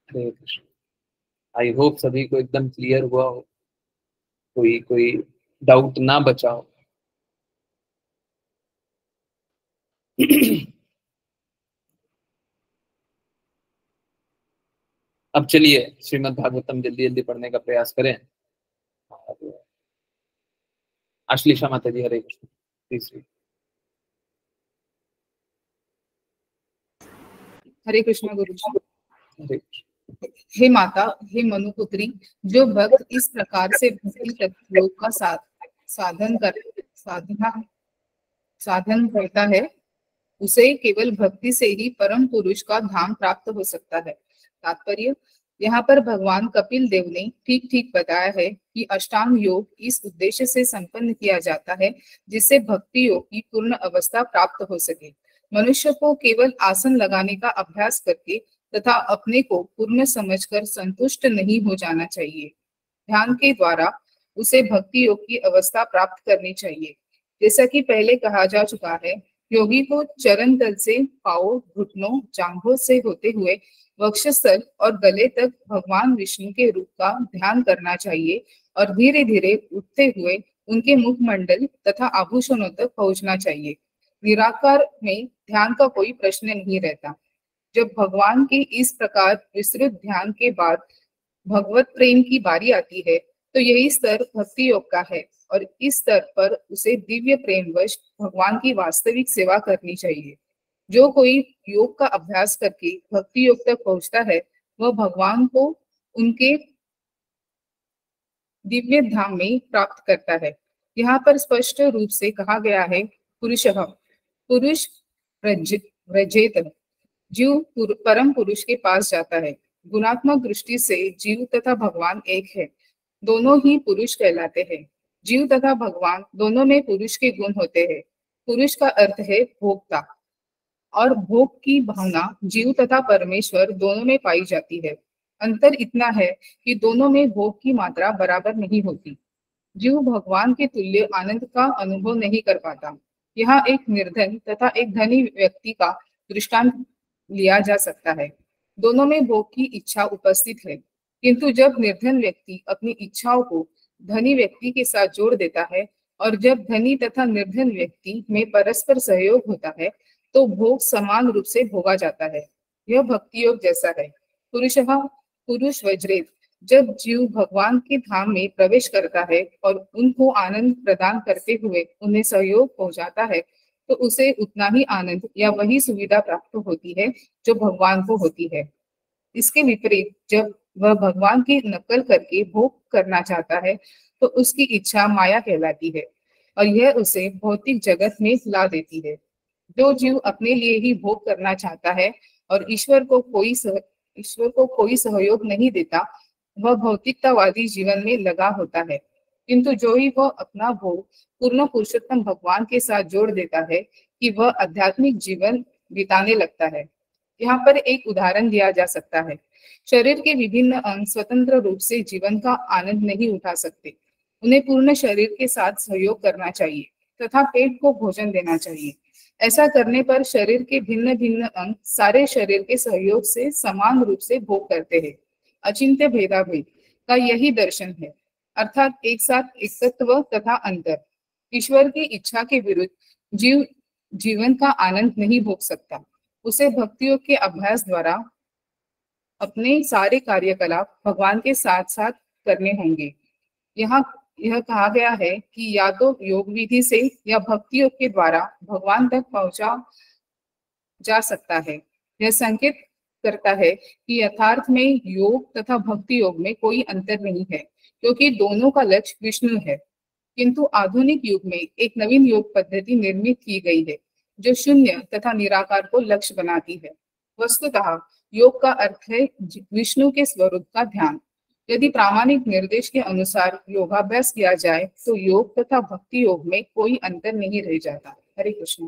हरे कृष्ण। आई होप सभी को एकदम क्लियर हुआ हो, कोई कोई डाउट ना बचा हो। अब चलिए श्रीमद् भागवतम जल्दी जल्दी पढ़ने का प्रयास करें। आश्लेषा माता जी, हरे कृष्ण। तीसरी। हरे कृष्ण गुरु जी। हरे हे माता, हे मनुपुत्री, जो भक्त इस प्रकार से भक्ति तत्व योग का साधन करता है, उसे केवल भक्ति से ही परम पुरुष का धाम प्राप्त हो सकता है। तात्पर्य, यहाँ पर भगवान कपिल देव ने ठीक ठीक बताया है कि अष्टांग योग इस उद्देश्य से संपन्न किया जाता है जिससे भक्ति योग की पूर्ण अवस्था प्राप्त हो सके। मनुष्य को केवल आसन लगाने का अभ्यास करके तथा अपने को पूर्ण समझकर संतुष्ट नहीं हो जाना चाहिए। ध्यान के द्वारा उसे भक्ति योग की अवस्था प्राप्त करनी चाहिए। जैसा कि पहले कहा जा चुका है, योगी को चरण तल से पांवों, घुटनों, जांघों से होते हुए वक्षस्थल और गले तक भगवान विष्णु के रूप का ध्यान करना चाहिए और धीरे धीरे उठते हुए उनके मुखमंडल तथा आभूषणों तक पहुंचना चाहिए। निराकार में ध्यान का कोई प्रश्न नहीं रहता। जब भगवान के इस प्रकार विस्तृत ध्यान के बाद भगवत प्रेम की बारी आती है तो यही स्तर भक्ति योग का है और इस स्तर पर उसे दिव्य प्रेमवश भगवान की वास्तविक सेवा करनी चाहिए। जो कोई योग का अभ्यास करके भक्ति योग तक पहुंचता है वह भगवान को उनके दिव्य धाम में प्राप्त करता है। यहाँ पर स्पष्ट रूप से कहा गया है पुरुषः, पुरुष व्रजेत, जीव परम पुरुष के पास जाता है। गुणात्मक दृष्टि से जीव तथा भगवान एक है, दोनों ही पुरुष कहलाते हैं। जीव तथा भगवान दोनों में पुरुष के गुण होते हैं। पुरुष का अर्थ है भोक्ता और भोग की भावना जीव तथा परमेश्वर दोनों में पाई जाती है। अंतर इतना है कि दोनों में भोग की मात्रा बराबर नहीं होती। जीव भगवान के तुल्य आनंद का अनुभव नहीं कर पाता। यहाँ एक निर्धन तथा एक धनी व्यक्ति का दृष्टांत लिया जा सकता है। दोनों में भोग की इच्छा उपस्थित है, किंतु जब निर्धन व्यक्ति अपनी इच्छाओं को धनी व्यक्ति के साथ जोड़ देता है और जब धनी तथा निर्धन व्यक्ति में परस्पर सहयोग होता है तो भोग समान रूप से भोगा जाता है। यह भक्ति योग जैसा है। पुरुष वज्रेत, जब जीव भगवान के धाम में प्रवेश करता है और उनको आनंद प्रदान करते हुए उन्हें सहयोग पहुंचाता है तो उसे उतना ही आनंद या वही सुविधा प्राप्त होती है जो भगवान को होती है। इसके विपरीत जब वह भगवान की नकल करके भोग करना चाहता है तो उसकी इच्छा माया कहलाती है और यह उसे भौतिक जगत में ला देती है। जो जीव अपने लिए ही भोग करना चाहता है और ईश्वर को कोई सहयोग नहीं देता, वह भौतिकतावादी जीवन में लगा होता है। किंतु जो ही वह अपना भोग पूर्ण पुरुषोत्तम भगवान के साथ जोड़ देता है कि वह आध्यात्मिक जीवन बिताने लगता है। यहाँ पर एक उदाहरण दिया जा सकता है। शरीर के विभिन्न अंग स्वतंत्र रूप से जीवन का आनंद नहीं उठा सकते। उन्हें पूर्ण शरीर के साथ सहयोग करना चाहिए तथा पेट को भोजन देना चाहिए। ऐसा करने पर शरीर के भिन्न भिन्न अंग सारे शरीर के सहयोग से समान रूप से भोग करते हैं। अचिंत्य भेदाभेद का यही दर्शन है, अर्थात एक साथ एकत्व तथा अंतर। ईश्वर की इच्छा के विरुद्ध जीव जीवन का आनंद नहीं भोग सकता। उसे भक्तियों के अभ्यास द्वारा अपने सारे कार्यकलाप भगवान के साथ साथ करने होंगे। यहाँ यह कहा गया है कि या तो योग विधि से या भक्ति योग के द्वारा भगवान तक पहुंचा जा सकता है। यह संकेत करता है कि यथार्थ में योग तथा भक्ति योग में कोई अंतर नहीं है, क्योंकि दोनों का लक्ष्य विष्णु है। किंतु आधुनिक युग में एक नवीन योग पद्धति निर्मित की गई है जो शून्य तथा निराकार को लक्ष्य बनाती है। वस्तुतः योग का अर्थ है विष्णु के स्वरूप का ध्यान। यदि प्रामाणिक निर्देश के अनुसार योगाभ्यास किया जाए तो योग तथा भक्ति योग में कोई अंतर नहीं रह जाता। हरे कृष्ण।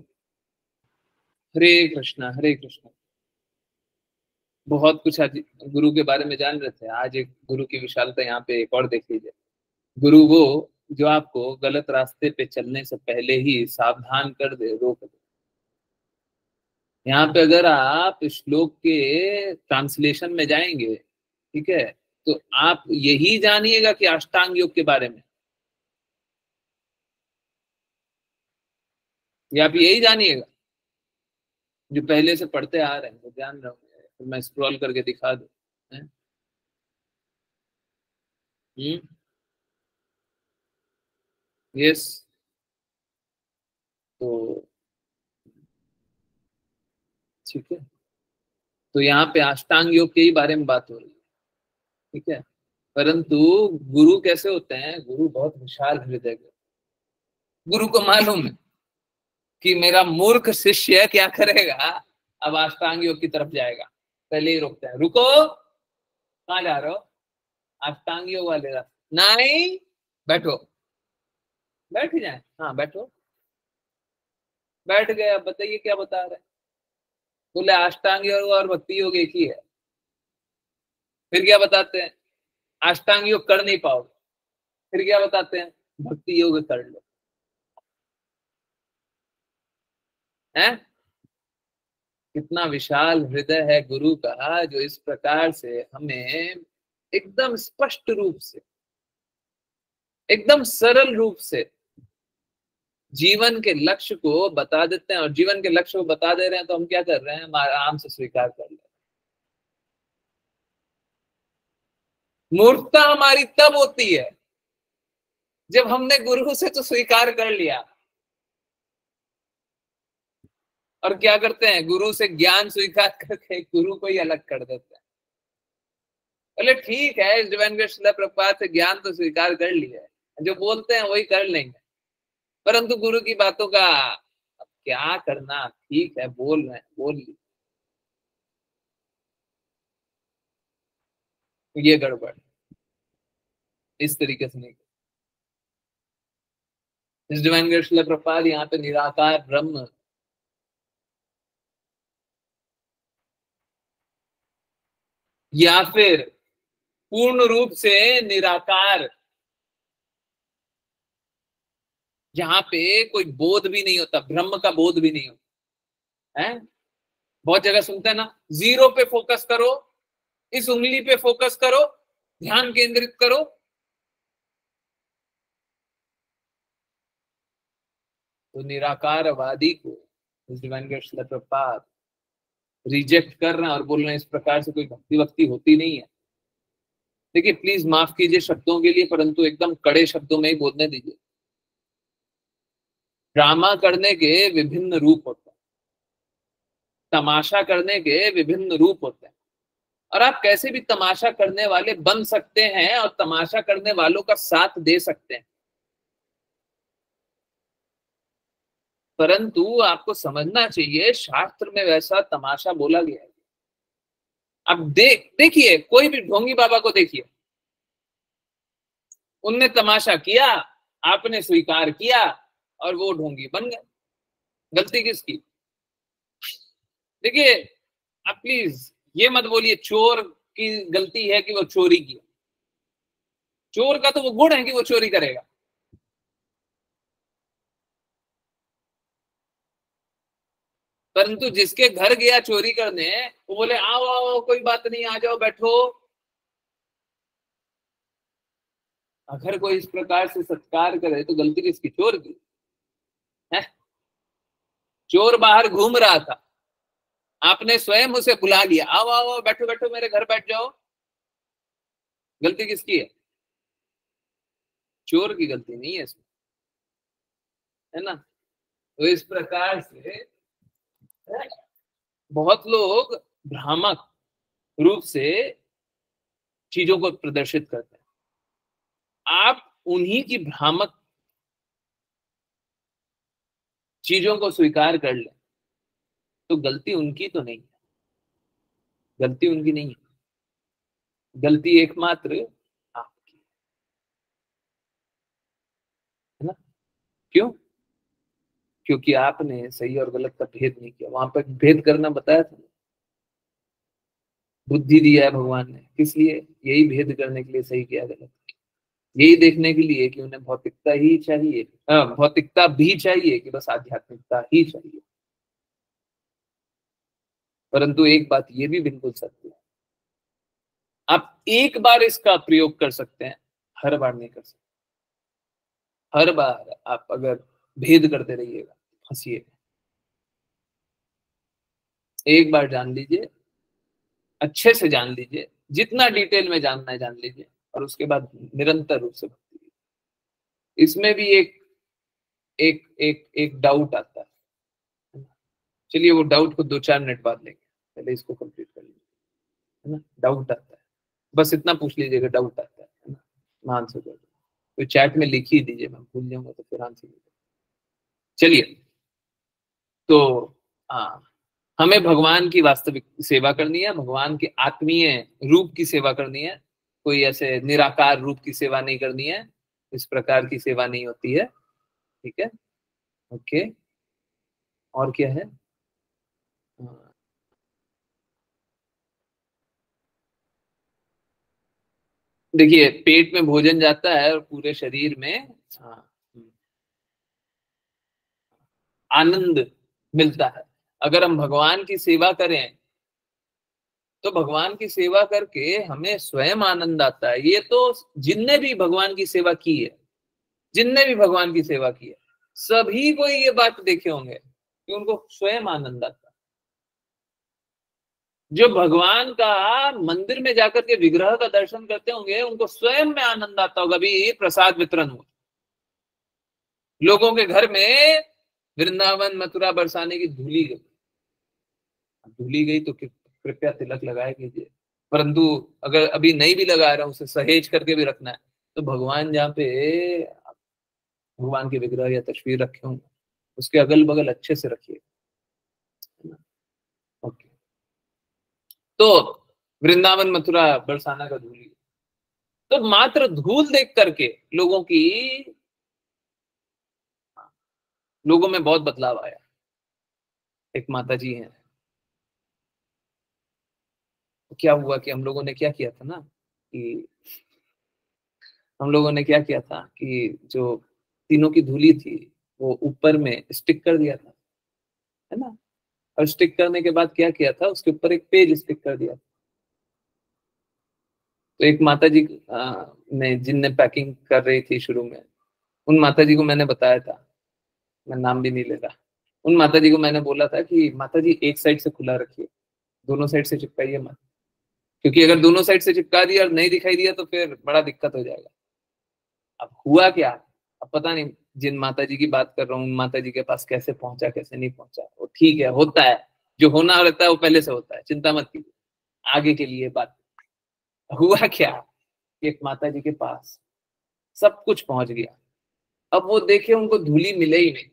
हरे कृष्ण। हरे कृष्ण। बहुत कुछ आज गुरु के बारे में जान रहे थे। आज एक गुरु की विशालता यहाँ पे एक और देख लीजिए। गुरु वो जो आपको गलत रास्ते पे चलने से पहले ही सावधान कर दे, रोक दे। यहाँ पे अगर आप श्लोक के ट्रांसलेशन में जाएंगे, ठीक है, तो आप यही जानिएगा कि अष्टांग योग के बारे में, या आप यही जानिएगा जो पहले से पढ़ते आ रहे हैं, तो ध्यान रखिए। तो मैं स्क्रॉल करके दिखा दूं। यस, तो ठीक है, तो यहाँ पे अष्टांग योग के ही बारे में बात हो रही है, ठीक है। परंतु गुरु कैसे होते हैं? गुरु बहुत विशाल हृदय के। गुरु को मालूम है कि मेरा मूर्ख शिष्य क्या करेगा, अब अष्टांग योग की तरफ जाएगा, पहले ही रोकते हैं, रुको, कहाँ जा रहे हो? अष्टांग योग वाले रास्ते नहीं, बैठो, बैठ जाए, हाँ बैठो, बैठ गए। अब बताइए क्या बता रहे हैं? बोले अष्टांग योग और भक्ति योग एक ही है। फिर क्या बताते हैं? अष्टांग योग कर नहीं पाओगे। फिर क्या बताते हैं? भक्ति योग कर लो। हैं? कितना विशाल हृदय है गुरु का, जो इस प्रकार से हमें एकदम स्पष्ट रूप से, एकदम सरल रूप से जीवन के लक्ष्य को बता देते हैं। और जीवन के लक्ष्य को बता दे रहे हैं तो हम क्या कर रहे हैं? हम आराम से स्वीकार कर ले। मूर्खता हमारी तब होती है जब हमने गुरु से तो स्वीकार कर लिया, और क्या करते हैं? गुरु से ज्ञान स्वीकार करके गुरु को ही अलग कर देते हैं। बोले ठीक है, डिवाइन कृष्ण प्रभुपाद से ज्ञान तो स्वीकार कर लिया है, जो बोलते हैं वही कर लेंगे, परंतु गुरु की बातों का अब क्या करना? ठीक है, बोल रहे हैं, बोल ली, ये गड़बड़, इस तरीके से नहीं। इस डिवाइन कृष्ण प्रभुपाद यहाँ पे निराकार ब्रह्म, या फिर पूर्ण रूप से निराकार, यहाँ पे कोई बोध भी नहीं होता, ब्रह्म का बोध भी नहीं होता है। बहुत जगह सुनते हैं ना, जीरो पे फोकस करो, इस उंगली पे फोकस करो, ध्यान केंद्रित करो। तो निराकारवादी को डिवाइन कृष्ण प्रभुपाद रिजेक्ट कर रहे हैं और बोल रहे हैं इस प्रकार से कोई भक्ति वक्ति होती नहीं है। देखिए प्लीज माफ कीजिए शब्दों के लिए, परंतु एकदम कड़े शब्दों में ही बोलने दीजिए। ड्रामा करने के विभिन्न रूप होते हैं, तमाशा करने के विभिन्न रूप होते हैं, और आप कैसे भी तमाशा करने वाले बन सकते हैं और तमाशा करने वालों का साथ दे सकते हैं, परंतु आपको समझना चाहिए शास्त्र में वैसा तमाशा बोला गया है। अब देखिए कोई भी ढोंगी बाबा को देखिए, उनने तमाशा किया, आपने स्वीकार किया और वो ढोंगी बन गए। गलती किसकी? देखिए आप प्लीज ये मत बोलिए चोर की गलती है कि वो चोरी की। चोर का तो वो गुण है कि वो चोरी करेगा, परंतु जिसके घर गया चोरी करने, वो बोले आओ आओ कोई बात नहीं, आ जाओ बैठो। अगर कोई इस प्रकार से सत्कार करे तो गलती किसकी? चोर की है। चोर बाहर घूम रहा था, आपने स्वयं उसे बुला लिया, आओ आओ बैठो बैठो मेरे घर बैठ जाओ। गलती किसकी है? चोर की गलती नहीं है इसमें, है ना। तो इस प्रकार से बहुत लोग भ्रामक रूप से चीजों को प्रदर्शित करते हैं। आप उन्हीं की भ्रामक चीजों को स्वीकार कर लें तो गलती उनकी तो नहीं है, गलती उनकी नहीं है, गलती एकमात्र आपकी है ना। क्यों? क्योंकि आपने सही और गलत का भेद नहीं किया। वहां पर भेद करना बताया था, बुद्धि दिया है भगवान ने, किस लिए? यही भेद करने के लिए, सही किया गलत। यही देखने के लिए कि उन्हें भौतिकता ही चाहिए, भौतिकता भी चाहिए कि बस आध्यात्मिकता ही चाहिए। परंतु एक बात ये भी बिल्कुल सत्य है, आप एक बार इसका प्रयोग कर सकते हैं, हर बार नहीं कर सकते। हर बार आप अगर भेद करते रहिएगा फंसिएगा। एक बार जान लीजिए, अच्छे से जान लीजिए, जितना डिटेल में जानना है जान लीजिए, और उसके बाद निरंतर रूप से भक्ति कीजिए। इसमें भी एक एक एक एक डाउट आता है। चलिए वो डाउट को 2-4 मिनट बाद लेंगे, पहले इसको कंप्लीट कर लीजिए, है ना। डाउट आता है, बस इतना पूछ लीजिएगा डाउट आता है ना, मैं आंसर कर दूंगा। तो चैट में लिख ही दीजिए, मैं भूल जाऊंगा तो फिर आंसर। चलिए, तो हाँ, हमें भगवान की वास्तविक सेवा करनी है, भगवान के आत्मीय रूप की सेवा करनी है, कोई ऐसे निराकार रूप की सेवा नहीं करनी है। इस प्रकार की सेवा नहीं होती है, ठीक है। ओके, और क्या है? देखिए, पेट में भोजन जाता है और पूरे शरीर में हाँ, आनंद मिलता है। अगर हम भगवान की सेवा करें तो भगवान की सेवा करके हमें स्वयं आनंद आता है। ये तो जिनने भी भगवान की सेवा की है, जिनने भी भगवान की सेवा की है, सभी को ये बात देखे होंगे कि उनको स्वयं आनंद आता है। जो भगवान का मंदिर में जाकर के विग्रह का दर्शन करते होंगे, उनको स्वयं में आनंद आता होगा। अभी प्रसाद वितरण हुआ, लोगों के घर में वृंदावन मथुरा बरसाने की धूली गई। धूली गई तो कृपया तिलक लगाए कीजिए, परंतु अगर अभी नहीं भी लगा रहा, उसे सहेज करके भी रखना है, तो भगवान जहाँ पे भगवान के विग्रह या तस्वीर रखे होंगे, उसके अगल बगल अच्छे से रखिए। ओके, तो वृंदावन मथुरा बरसाना का धूली, तो मात्र धूल देख करके लोगों में बहुत बदलाव आया। एक माता जी हैं, तो क्या हुआ कि हम लोगों ने क्या किया था ना, कि हम लोगों ने क्या किया था कि जो तीनों की धूली थी वो ऊपर में स्टिक कर दिया था, है ना। और स्टिक करने के बाद क्या किया था, उसके ऊपर एक पेज स्टिक कर दिया। तो एक माता जी ने, जिनने पैकिंग कर रही थी शुरू में, उन माता जी को मैंने बताया था, मैं नाम भी नहीं ले रहा, उन माता जी को मैंने बोला था कि माता जी एक साइड से खुला रखिए, दोनों साइड से चिपकाइए मत, क्योंकि अगर दोनों साइड से चिपका दिया और नहीं दिखाई दिया तो फिर बड़ा दिक्कत हो जाएगा। अब हुआ क्या, अब पता नहीं, जिन माता जी की बात कर रहा हूँ उन माता जी के पास कैसे पहुंचा कैसे नहीं पहुंचा, वो ठीक है, होता है, जो होना रहता है वो पहले से होता है, चिंता मत कीजिए, आगे के लिए बात। हुआ क्या, एक माता जी के पास सब कुछ पहुंच गया, अब वो देखे उनको धूली मिले ही नहीं,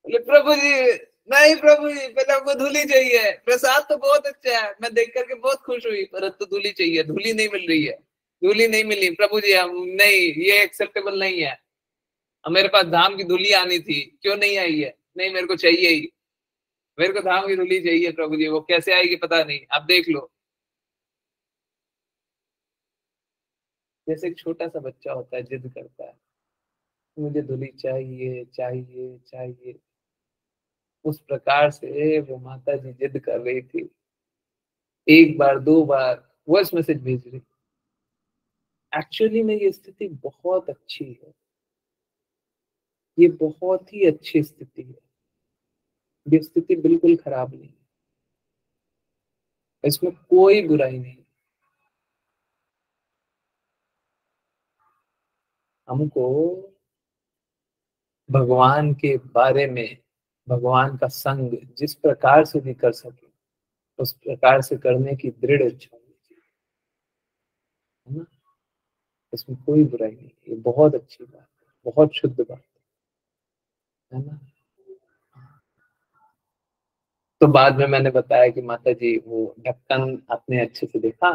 बोले प्रभु जी, नहीं प्रभु जी, पहले हमको धूली चाहिए, प्रसाद तो बहुत अच्छा है, मैं देख करके बहुत खुश हुई, परंतु धूली चाहिए, धूली नहीं मिल रही है, धूली नहीं मिली प्रभु जी, हम नहीं, ये एक्सेप्टेबल नहीं है, मेरे पास धाम की धूली आनी थी, क्यों नहीं आई है, नहीं मेरे को चाहिए ही, मेरे को धाम की धूली चाहिए प्रभु जी, वो कैसे आएगी पता नहीं, आप देख लो। जैसे एक छोटा सा बच्चा होता है, जिद करता है, मुझे धूली चाहिए चाहिए चाहिए, उस प्रकार से वो माता जी जिद कर रही थी, एक बार 2 बार वॉइस मैसेज भेज रही। एक्चुअली में ये स्थिति बहुत अच्छी है, ये बहुत ही अच्छी स्थिति है, ये स्थिति बिल्कुल खराब नहीं है, इसमें कोई बुराई नहीं। हमको भगवान के बारे में, भगवान का संग जिस प्रकार से भी कर सके उस प्रकार से करने की दृढ़ इच्छा होनी चाहिए, है ना। इसमें कोई बुराई नहीं, ये बहुत अच्छी बात है, बहुत शुद्ध बात है ना। तो बाद में मैंने बताया कि माता जी वो ढक्कन आपने अच्छे से देखा,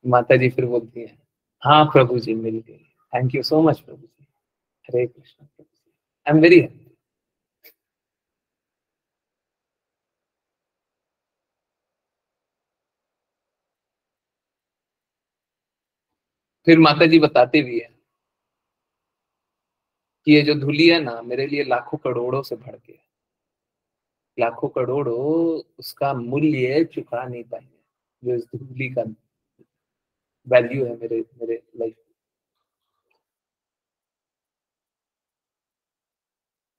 माता जी फिर बोलती है, हाँ प्रभु जी मिल गई, thank you so much prabhu ji, Hare Krishna prabhu ji, I am very happy. फिर माता जी बताते भी है कि ये जो धूली है ना, मेरे लिए लाखों करोड़ों से बढ़ के, लाखों करोड़ों उसका मूल्य चुका नहीं पाएंगे जो इस धूली का वैल्यू है मेरे मेरे लाइफ।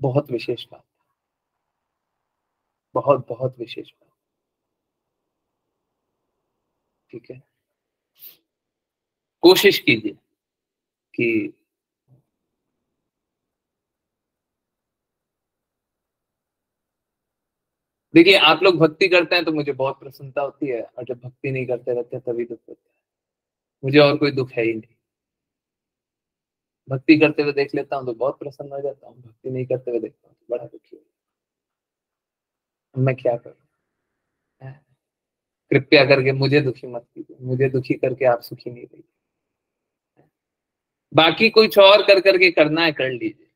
बहुत विशेष बात, बहुत बहुत विशेष बात। ठीक है, कोशिश कीजिए कि देखिए, आप लोग भक्ति करते हैं तो मुझे बहुत प्रसन्नता होती है, और जब भक्ति नहीं करते रहते हैं तभी दुख होता है। मुझे और कोई दुख है ही नहीं। भक्ति करते हुए देख लेता हूँ तो बहुत प्रसन्न हो जाता हूँ, भक्ति नहीं करते हुए देखता हूँ तो बड़ा दुखी हो जाता हूँ। मैं क्या करूँ? कृपया करके मुझे दुखी मत कीजिए, मुझे दुखी करके आप सुखी नहीं रहिए। बाकी कुछ और कर करके करना है कर लीजिए,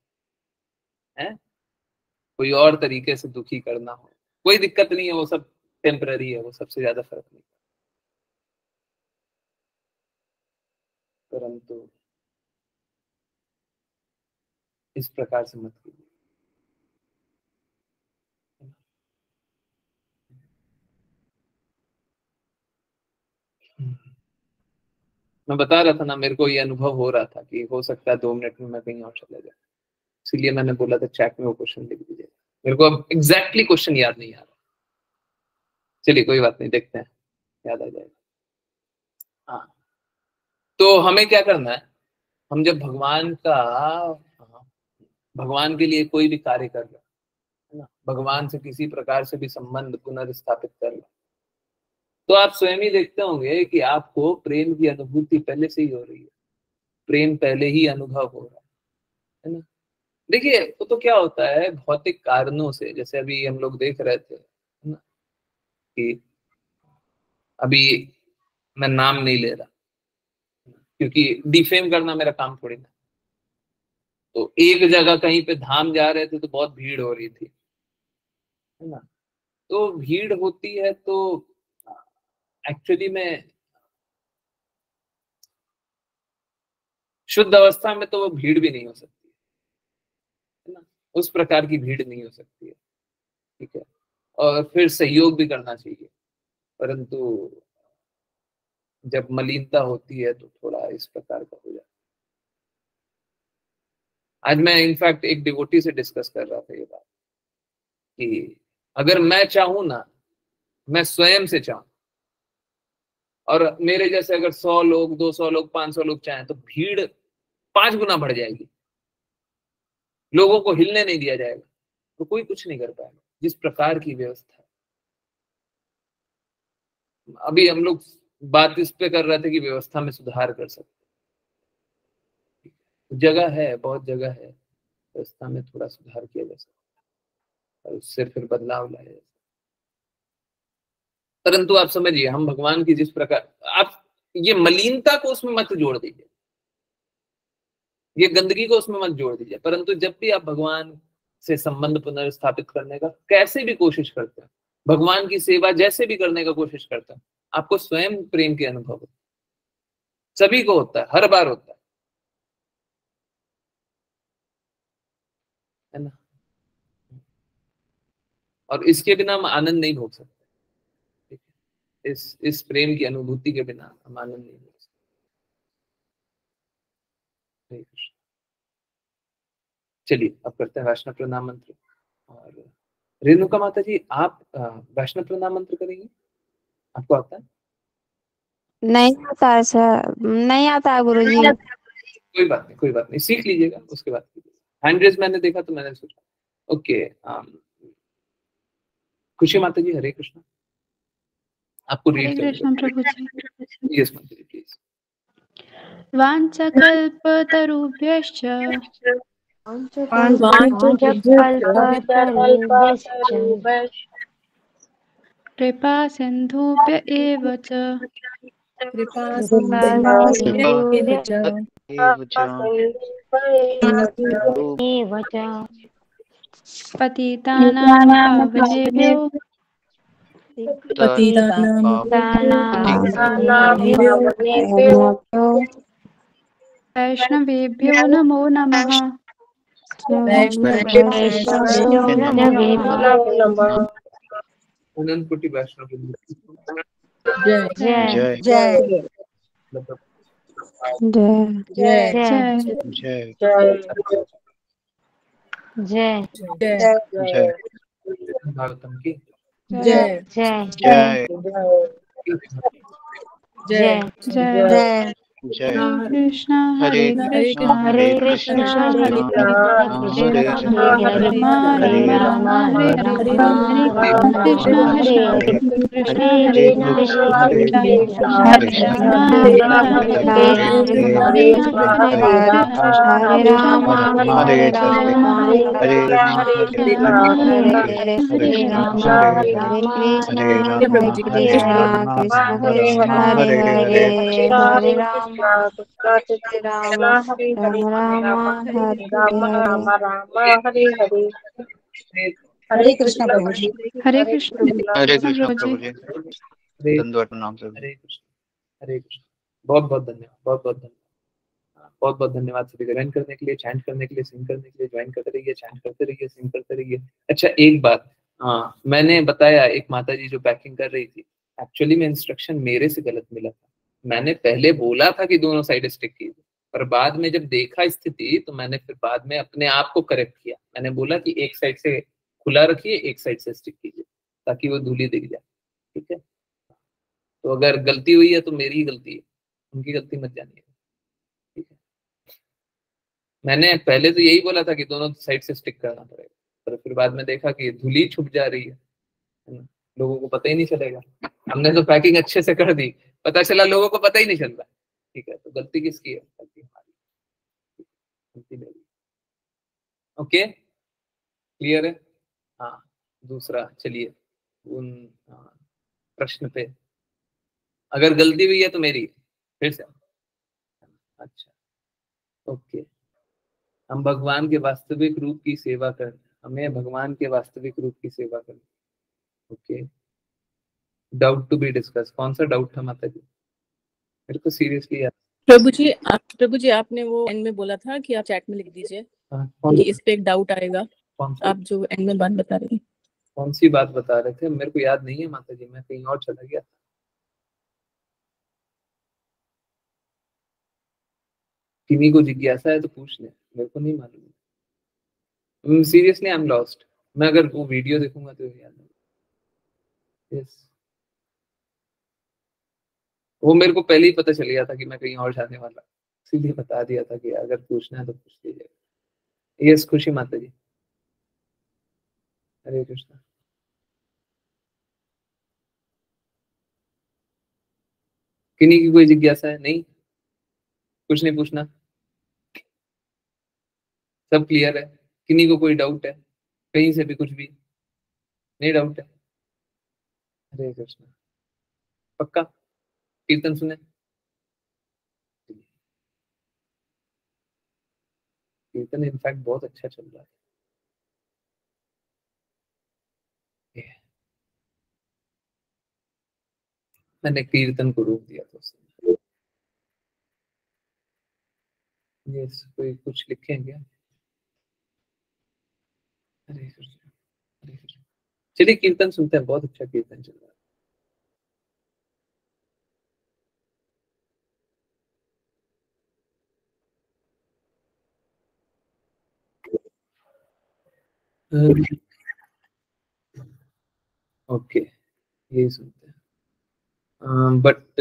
है कोई और तरीके से दुखी करना हो कोई दिक्कत नहीं है, वो सब टेम्पररी है, वो सबसे ज्यादा फर्क नहीं। परंतु इस प्रकार से मत कीजिए। मैं बता रहा था ना, मेरे को ये अनुभव हो रहा था कि हो सकता है 2 मिनट में मैं कहीं और चला जाए, इसलिए मैंने बोला था चैट में वो क्वेश्चन लिख दीजिए। मेरे को अब एग्जैक्टली क्वेश्चन याद नहीं आ रहा। चलिए कोई बात नहीं, देखते हैं, याद आ जाएगा। हाँ, तो हमें क्या करना है, हम जब भगवान के लिए कोई भी कार्य कर रहे है ना, भगवान से किसी प्रकार से भी संबंध पुनर्स्थापित कर रहे, तो आप स्वयं ही देखते होंगे कि आपको प्रेम की अनुभूति पहले से ही हो रही है, प्रेम पहले ही अनुभव हो रहा है ना। देखिए, वो तो क्या होता है, भौतिक कारणों से, जैसे अभी हम लोग देख रहे थे है ना, कि अभी मैं नाम नहीं ले रहा क्योंकि डिफेम करना मेरा काम थोड़ी ना। तो एक जगह कहीं पे धाम जा रहे थे तो बहुत भीड़ हो रही थी, है ना। तो भीड़ होती है तो एक्चुअली में शुद्ध अवस्था में तो वो भीड़ भी नहीं हो सकती है ना, उस प्रकार की भीड़ नहीं हो सकती है। ठीक है, और फिर सहयोग भी करना चाहिए, परंतु जब मलिनता होती है तो थोड़ा इस प्रकार का हो जाता है। आज मैं इनफैक्ट एक डिवोटी से डिस्कस कर रहा था ये बात कि अगर मैं चाहूं ना, मैं स्वयं से चाहूं, और मेरे जैसे अगर 100 लोग 200 लोग 500 लोग चाहें तो भीड़ 5 गुना बढ़ जाएगी, लोगों को हिलने नहीं दिया जाएगा, तो कोई कुछ नहीं कर पाएगा। जिस प्रकार की व्यवस्था है, अभी हम लोग बात इस पे कर रहे थे कि व्यवस्था में सुधार कर सकते, जगह है, बहुत जगह है, व्यवस्था में थोड़ा सुधार किया जा सकता है और उससे फिर बदलाव लाया जा सकता है। परंतु आप समझिए, हम भगवान की जिस प्रकार, आप ये मलिनता को उसमें मत जोड़ दीजिए, ये गंदगी को उसमें मत जोड़ दीजिए, परंतु जब भी आप भगवान से संबंध पुनर्स्थापित करने का कैसे भी कोशिश करते हैं, भगवान की सेवा जैसे भी करने का कोशिश करते हैं, आपको स्वयं प्रेम के अनुभव होता है। सभी को होता है, हर बार होता है ना, और इसके बिना हम आनंद नहीं भोग सकते। इस प्रेम की अनुभूति के बिना हम आनंद नहीं भोग सकते। चलिए अब करते हैं वैष्णव प्रणाम मंत्र। और रेणुका माता जी, आप वैष्णव प्रणाम मंत्र करेंगे? आपको आता है? नहीं आता है सर, नहीं आता है गुरुजी। कोई बात नहीं, कोई बात नहीं, सीख लीजिएगा, उसके बाद कीजिएगा। हैंड रेज मैंने देखा तो मैंने सोचा ओके। खुशी माता जी, हरे कृष्णा, आपको रीड कृष्ण प्रभु जी। यस माता जी प्लीज। वाञ्छकल्पतरुभ्यश्च कृपा सिन्धुभ्य एव च पतितानां पावनेभ्यो वैष्णवेभ्यो नमो नमः। अनंत कोटि वैष्णव जय जय जय जय जय जय जय भागवतम की जय जय जय जय जय जय जय हरे कृष्णा हरे कृष्णा हरे हरे कृष्णा कृष्णा कृष्ण हरे कृष्ण हरे हरे राम हरे हरे राम राम हरे राम राम कृष्ण हरे हरे कृष्ण हरे हरे हरे कृष्ण हरे हरे राम हरे हरे राम हरे राम हरे राम हरे राम हरे कृष्ण राम हरे हरे राम कृष्ण हरे राम हरे कृष्ण कृष्ण हरे हरे हरे राम राम राम हरे हरे। हरे कृष्ण प्रभु जी। हरे कृष्ण हरे प्रभु जी। दंडवत प्रणाम प्रभु। हरे कृष्ण हरे कृष्ण। बहुत बहुत धन्यवाद, बहुत बहुत धन्यवाद, बहुत बहुत धन्यवाद सभी ज्वाइन करने के लिए, चैंट करने के लिए, सिंग करने के लिए। ज्वाइन करते रहिए, चैंट करते रहिए, सिंग करते रहिए। अच्छा एक बात, हाँ मैंने बताया एक माता जी जो पैकिंग कर रही थी, एक्चुअली में इंस्ट्रक्शन मेरे से गलत मिला था। मैंने पहले बोला था कि दोनों साइड स्टिक कीजिए, पर बाद में जब देखा स्थिति तो मैंने फिर बाद में अपने आप को करेक्ट किया। मैंने बोला कि एक साइड से खुला रखिए, एक साइड से स्टिक कीजिए, ताकि वो धूली दिख जाए। ठीक है, तो अगर गलती हुई है तो मेरी ही गलती है, उनकी गलती मत जानिए। ठीक है, मैंने पहले तो यही बोला था कि दोनों साइड से स्टिक करना पड़ेगा, पर फिर बाद में देखा कि धूली छुप जा रही है ना, लोगों को पता ही नहीं चलेगा। हमने तो पैकिंग अच्छे से कर दी, पता चला लोगों को पता ही नहीं चल रहा। ठीक है, तो गलती किसकी है? गलती हमारी, गलती मेरी। ओके, क्लियर है? हाँ, दूसरा चलिए उन प्रश्न पे, अगर गलती हुई है तो मेरी फिर से। अच्छा ओके, हम भगवान के वास्तविक रूप की सेवा कर, हमें भगवान के वास्तविक रूप की सेवा करनी। Okay, doubt to be discuss. कौन सा डाउट था माता जी? मेरे को सीरियसली यार। प्रभु जी आपने वो एंड में बोला था कि आप चैट में लिख दीजिए कौन कि इस पे एक डाउट आएगा। कौन सी आप जो एंड में बात बता रहे हैं, कौन सी बात बता रहे थे? मेरे को याद नहीं है माता जी, मैं कहीं और चला गया था। किन्हीं को जिज्ञासा है तो पूछ ले, मेरे को नहीं मालूम। Seriously I am lost. मैं अगर वो वीडियो देखूंगा तो याद नहीं। यस, वो मेरे को पहले ही पता चल गया था कि मैं कहीं और जाने वाला, इसीलिए बता दिया था कि अगर पूछना है तो पूछ लीजिए। यस खुशी माता जी, हरे कृष्णा। किन्हीं की कोई जिज्ञासा है? नहीं, कुछ नहीं पूछना, सब क्लियर है? किन्हीं को कोई डाउट है कहीं से भी? कुछ भी नहीं डाउट है? हरे कृष्णा, पक्का? कीर्तन सुने? कीर्तन इनफैक्ट बहुत अच्छा चल रहा है। मैंने कीर्तन को रोक दिया था उसने। यस, कोई कुछ लिखें क्या? हरे कृष्णा, हरे कृष्णा। चलिए कीर्तन सुनते हैं, बहुत अच्छा कीर्तन चल रहा है। ओके, यही सुनते हैं, बट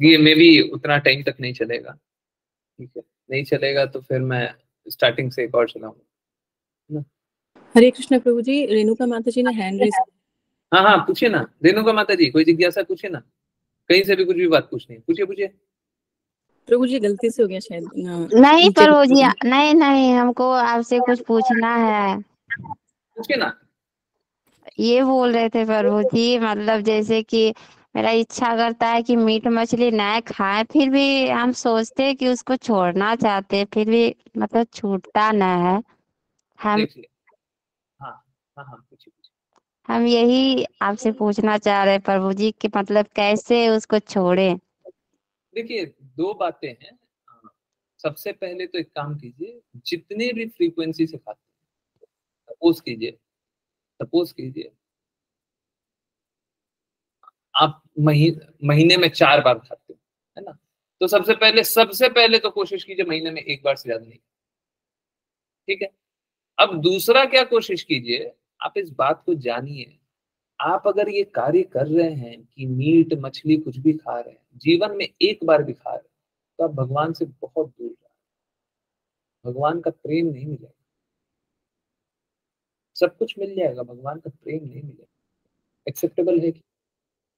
ये मे भी उतना टाइम तक नहीं चलेगा। ठीक है, नहीं चलेगा तो फिर मैं स्टार्टिंग से एक और चलाऊंगा। हरे कृष्ण प्रभु जी। रेणुका माता जी ने हैंड रेज। हाँ हाँ पूछिए ना रेणुका माता जी, कोई जिज्ञासा पूछिए ना, कहीं से भी कुछ भी बात पूछनी है, पूछिए पूछिए। प्रभु जी गलती से हो गया शायद, नहीं नीचे प्रभु जी, click करें। नहीं नहीं, हमको आपसे कुछ पूछना है। पूछिए ना। ये बोल रहे थे प्रभु जी, मतलब जैसे कि मेरा इच्छा करता है कि मीट मछली ना खाएं, फिर भी हम सोचते हैं कि उसको छोड़ना चाहते हैं, फिर भी मतलब छूटता न है। हम देखिए, हाँ हाँ हाँ पूछिए पूछिए। हम यही आपसे पूछना चाह रहे हैं प्रभु जी कि मतलब कैसे उसको छोड़ें। देखिए दो बातें हैं। सबसे पहले तो एक काम कीजिए, जितने भी फ्रीक्वेंसी से खाते हैं, सपोज कीजिए आप महीने में 4 बार खाते हो, है ना, तो सबसे पहले तो कोशिश कीजिए महीने में 1 बार से ज्यादा नहीं, ठीक है। अब दूसरा क्या कोशिश कीजिए, आप इस बात को जानिए, आप अगर ये कार्य कर रहे हैं कि मीट मछली कुछ भी खा रहे हैं, जीवन में 1 बार भी खा रहे हैं, तो आप भगवान से बहुत दूर जा रहे हैं। भगवान का प्रेम नहीं मिलेगा, सब कुछ मिल जाएगा, भगवान का प्रेम नहीं मिलेगा। एक्सेप्टेबल है कि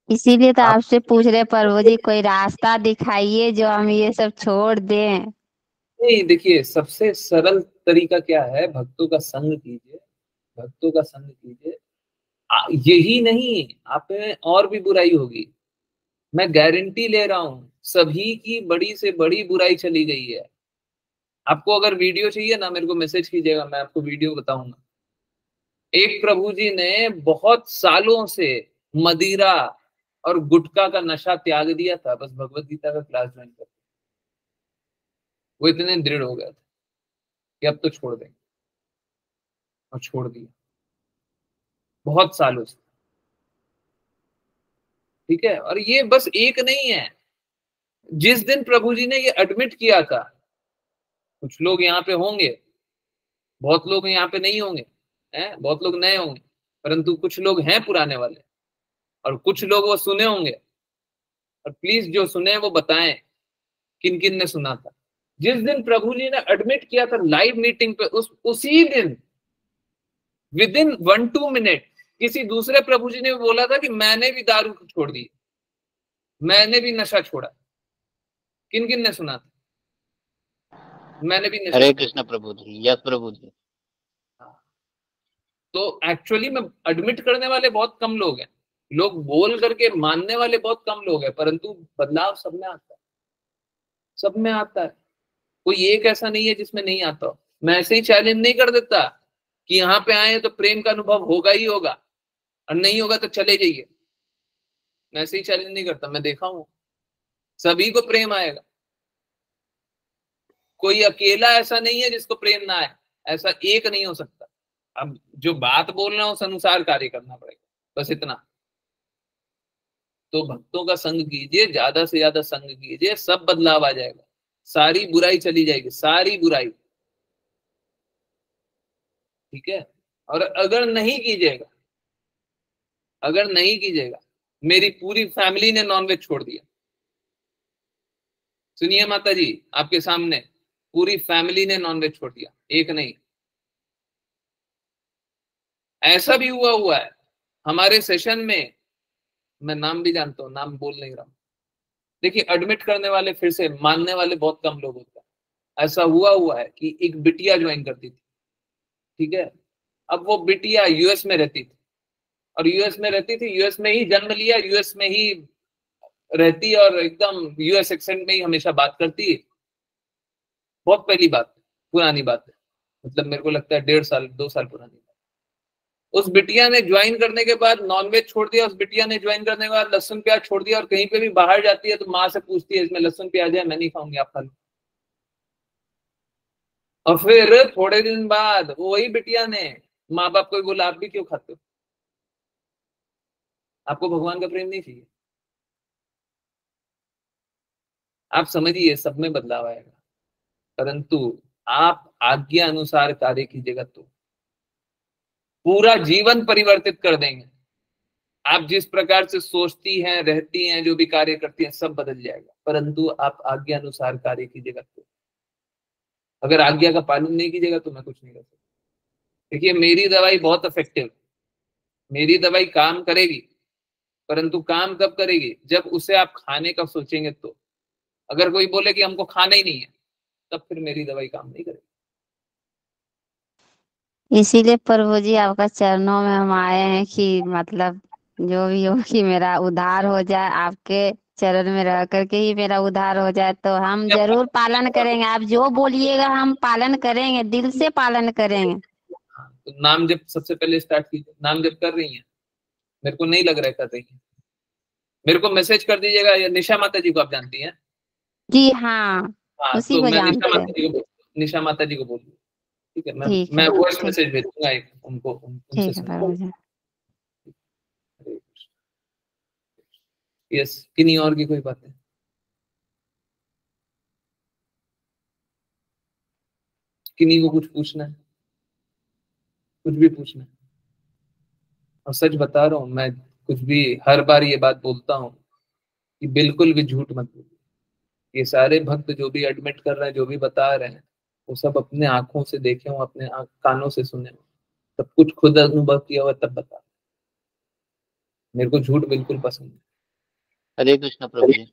इसीलिए तो आप आपसे पूछ रहे प्रभु जी, कोई रास्ता दिखाइए जो हम ये सब छोड़ दें। नहीं, देखिए सबसे सरल तरीका क्या है, भक्तों का संग कीजिए, भक्तों का संग कीजिए। यही नहीं, आप में और भी बुराई होगी, मैं गारंटी ले रहा हूं, सभी की बड़ी से बड़ी बुराई चली गई है। आपको अगर वीडियो चाहिए ना, मेरे को मैसेज कीजिएगा, मैं आपको वीडियो बताऊंगा। एक प्रभु जी ने बहुत सालों से मदिरा और गुटखा का नशा त्याग दिया था, बस भगवत गीता का क्लास ज्वाइन कर, वो इतने दृढ़ हो गया था कि अब तो छोड़ देंगे, और छोड़ दिया बहुत सालों से, ठीक है। और ये बस एक नहीं है, जिस दिन प्रभु जी ने ये एडमिट किया था, कुछ लोग यहाँ पे होंगे, बहुत लोग यहाँ पे नहीं होंगे, हैं, बहुत लोग नए होंगे, परंतु कुछ लोग हैं पुराने वाले, और कुछ लोग वो सुने होंगे, और प्लीज जो सुने वो बताएं किन किन ने सुना था। जिस दिन प्रभु जी ने एडमिट किया था लाइव मीटिंग पे, उसी दिन विद इन 1-2 मिनट किसी दूसरे प्रभु जी ने बोला था कि मैंने भी दारू छोड़ दी, मैंने भी नशा छोड़ा। किन किन ने सुना था? मैंने भी नशा। हरे कृष्ण प्रभु जी, यस प्रभु जी। तो एक्चुअली में एडमिट करने वाले बहुत कम लोग हैं, लोग बोल करके मानने वाले बहुत कम लोग हैं, परंतु बदलाव सब में आता है, सब में आता है। कोई एक ऐसा नहीं है जिसमें नहीं आता हो। मैं ऐसे ही चैलेंज नहीं कर देता कि यहाँ पे आए तो प्रेम का अनुभव होगा ही होगा, और नहीं होगा तो चले जाइए। मैं ऐसे ही चैलेंज नहीं करता, मैं देखा हूं सभी को प्रेम आएगा, कोई अकेला ऐसा नहीं है जिसको प्रेम ना आए, ऐसा एक नहीं हो सकता। अब जो बात बोल रहा हूं उस अनुसार कार्य करना पड़ेगा, बस इतना। तो भक्तों का संग कीजिए, ज्यादा से ज्यादा संग कीजिए, सब बदलाव आ जाएगा, सारी बुराई चली जाएगी, सारी बुराई, ठीक है। और अगर नहीं कीजिएगा, मेरी पूरी फैमिली ने नॉनवेज छोड़ दिया, सुनिए माता जी, आपके सामने पूरी फैमिली ने नॉनवेज छोड़ दिया, एक नहीं। ऐसा भी हुआ है हमारे सेशन में, मैं नाम भी जानता हूं, नाम बोल नहीं रहा हूं। देखिए एडमिट करने वाले फिर से मानने वाले बहुत कम लोग होते हैं। ऐसा हुआ है कि एक बिटिया ज्वाइन करती थी, ठीक है। अब वो बिटिया यूएस में रहती थी, और यूएस में ही जन्म लिया, यूएस में ही रहती, और एकदम यूएस एक्सेंट में ही हमेशा बात करती है। बहुत पहली बात, पुरानी बात है, मतलब मेरे को लगता है 1.5 साल 2 साल पुरानी बात। उस बिटिया ने ज्वाइन करने के बाद नॉनवेज छोड़ दिया, उस बिटिया ने ज्वाइन करने के बाद लहसुन प्याज छोड़ दिया, और कहीं पे भी बाहर जाती है तो माँ से पूछती है इसमें लहसुन प्याज है, मैं नहीं खाऊंगी, आप खा लो। और फिर थोड़े दिन बाद वही बिटिया ने माँ बाप को बोला आप भी क्यों खाते हो, आपको भगवान का प्रेम नहीं चाहिए। आप समझिए सब में बदलाव आएगा, परंतु आप आज्ञा अनुसार कार्य कीजिएगा तो पूरा जीवन परिवर्तित कर देंगे। आप जिस प्रकार से सोचती हैं, रहती हैं, जो भी कार्य करती हैं, सब बदल जाएगा, परंतु आप आज्ञा अनुसार कार्य कीजिएगा तो। अगर आज्ञा का पालन नहीं कीजिएगा तो मैं कुछ नहीं कर सकता। देखिए मेरी दवाई बहुत इफेक्टिव, मेरी दवाई काम करेगी, परंतु काम कब करेगी, जब उसे आप खाने का सोचेंगे तो। अगर कोई बोले कि हमको खाना ही नहीं है, तब फिर मेरी दवाई काम नहीं करेगी। इसीलिए प्रभु जी आपका चरणों में हम आए हैं कि मतलब जो भी हो कि मेरा उद्धार हो जाए, आपके चरण में रह करके ही मेरा उद्धार हो जाए। तो हम जरूर पालन करेंगे, आप जो बोलिएगा हम पालन करेंगे, दिल से पालन करेंगे। तो नाम जप सबसे पहले स्टार्ट कीजिए। नाम जप कर रही हैं? मेरे को नहीं लग रहा है कर रही हैं। मेरे को मैसेज कर दीजिएगा, या निशा माता जी को आप जानती हैं? जी हाँ। हाँ उसी तो को मैं जानते हैं। निशा माता जी को बोल दूँ, ठीक है, ठीक मैं है, वॉइस ठीक, मैसेज भेजूंगा एक उनको, उनसे ठीक है सुना। प्रभु जी। यस, किन्हीं और की कोई बात है? किन्हीं को कुछ पूछना है, कुछ भी पूछना है? और सच बता रहा हूँ मैं, कुछ भी हर बार ये बात बोलता हूँ कि बिल्कुल भी झूठ मत बोलो। ये सारे भक्त जो भी एडमिट कर रहे हैं, जो भी बता रहे हैं, वो सब अपने आंखों से देखे हो, अपने कानों से सुने हो, सब कुछ खुद अनुभव किया हुआ, तब बता। मेरे को झूठ बिल्कुल पसंद हरे कृष्ण प्रभु जी। है।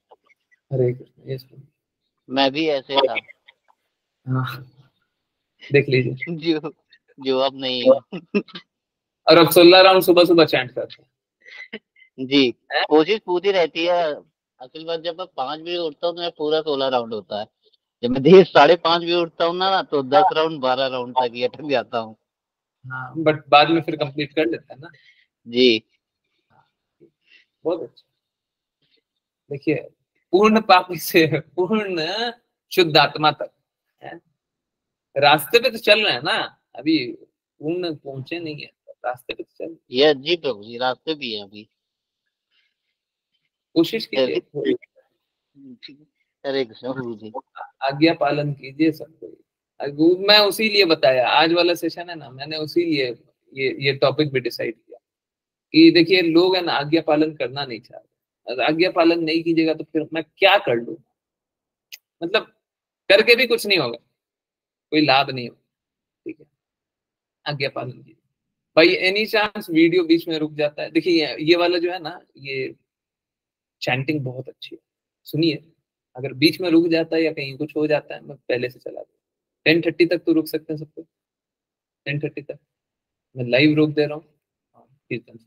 हरे कृष्ण। यस प्रभु। मैं भी ऐसे था हाँ, देख लीजिए। जो जो अब नहीं हूँ। और अब 16 राउंड सुबह सुबह चैंट करते जी, हैं। कोशिश पूरी रहती है। असल बात, जब मैं 5 बजे उठता हूँ तो मैं पूरा 16 राउंड होता है। जब मैं देर 5:30 बजे उठता हूँ ना, तो 10 राउंड 12 राउंड तक ही अटक जाता हूँ। हाँ, बट बाद में फिर कंप्लीट कर लेते हैं ना। जी। बहुत अच्छा। देखिए, पूर्ण पापी से पूर्ण शुद्ध आत्मा तक है, रास्ते पे तो चल रहे हैं ना, अभी पूर्ण पहुंचे नहीं है, रास्ते पे तो चल, ये जी प्रभु जी, रास्ते भी है अभी। कोशिश कीजिए, हरे कृष्ण प्रभु जी। आज्ञा पालन कीजिए सब कोई। मैं उसी लिए बताया, आज वाला सेशन है ना, मैंने उसी लिए ये टॉपिक भी डिसाइड किया कि देखिए, लोग है ना आज्ञा पालन करना नहीं चाहते। अगर आज्ञा पालन नहीं कीजिएगा तो फिर मैं क्या कर लूँ, मतलब करके भी कुछ नहीं होगा, कोई लाभ नहीं होगा। ठीक है, आज्ञा पालन कीजिए भाई। एनी चांस वीडियो बीच में रुक जाता है, देखिए ये वाला जो है ना, ये चैंटिंग बहुत अच्छी है, सुनिए। अगर बीच में रुक जाता है या कहीं कुछ हो जाता है, मैं पहले से चला दूँ। 10:30 तक तो रुक सकते हैं सबको, 10:30 तक मैं लाइव रोक दे रहा हूँ। कीर्तन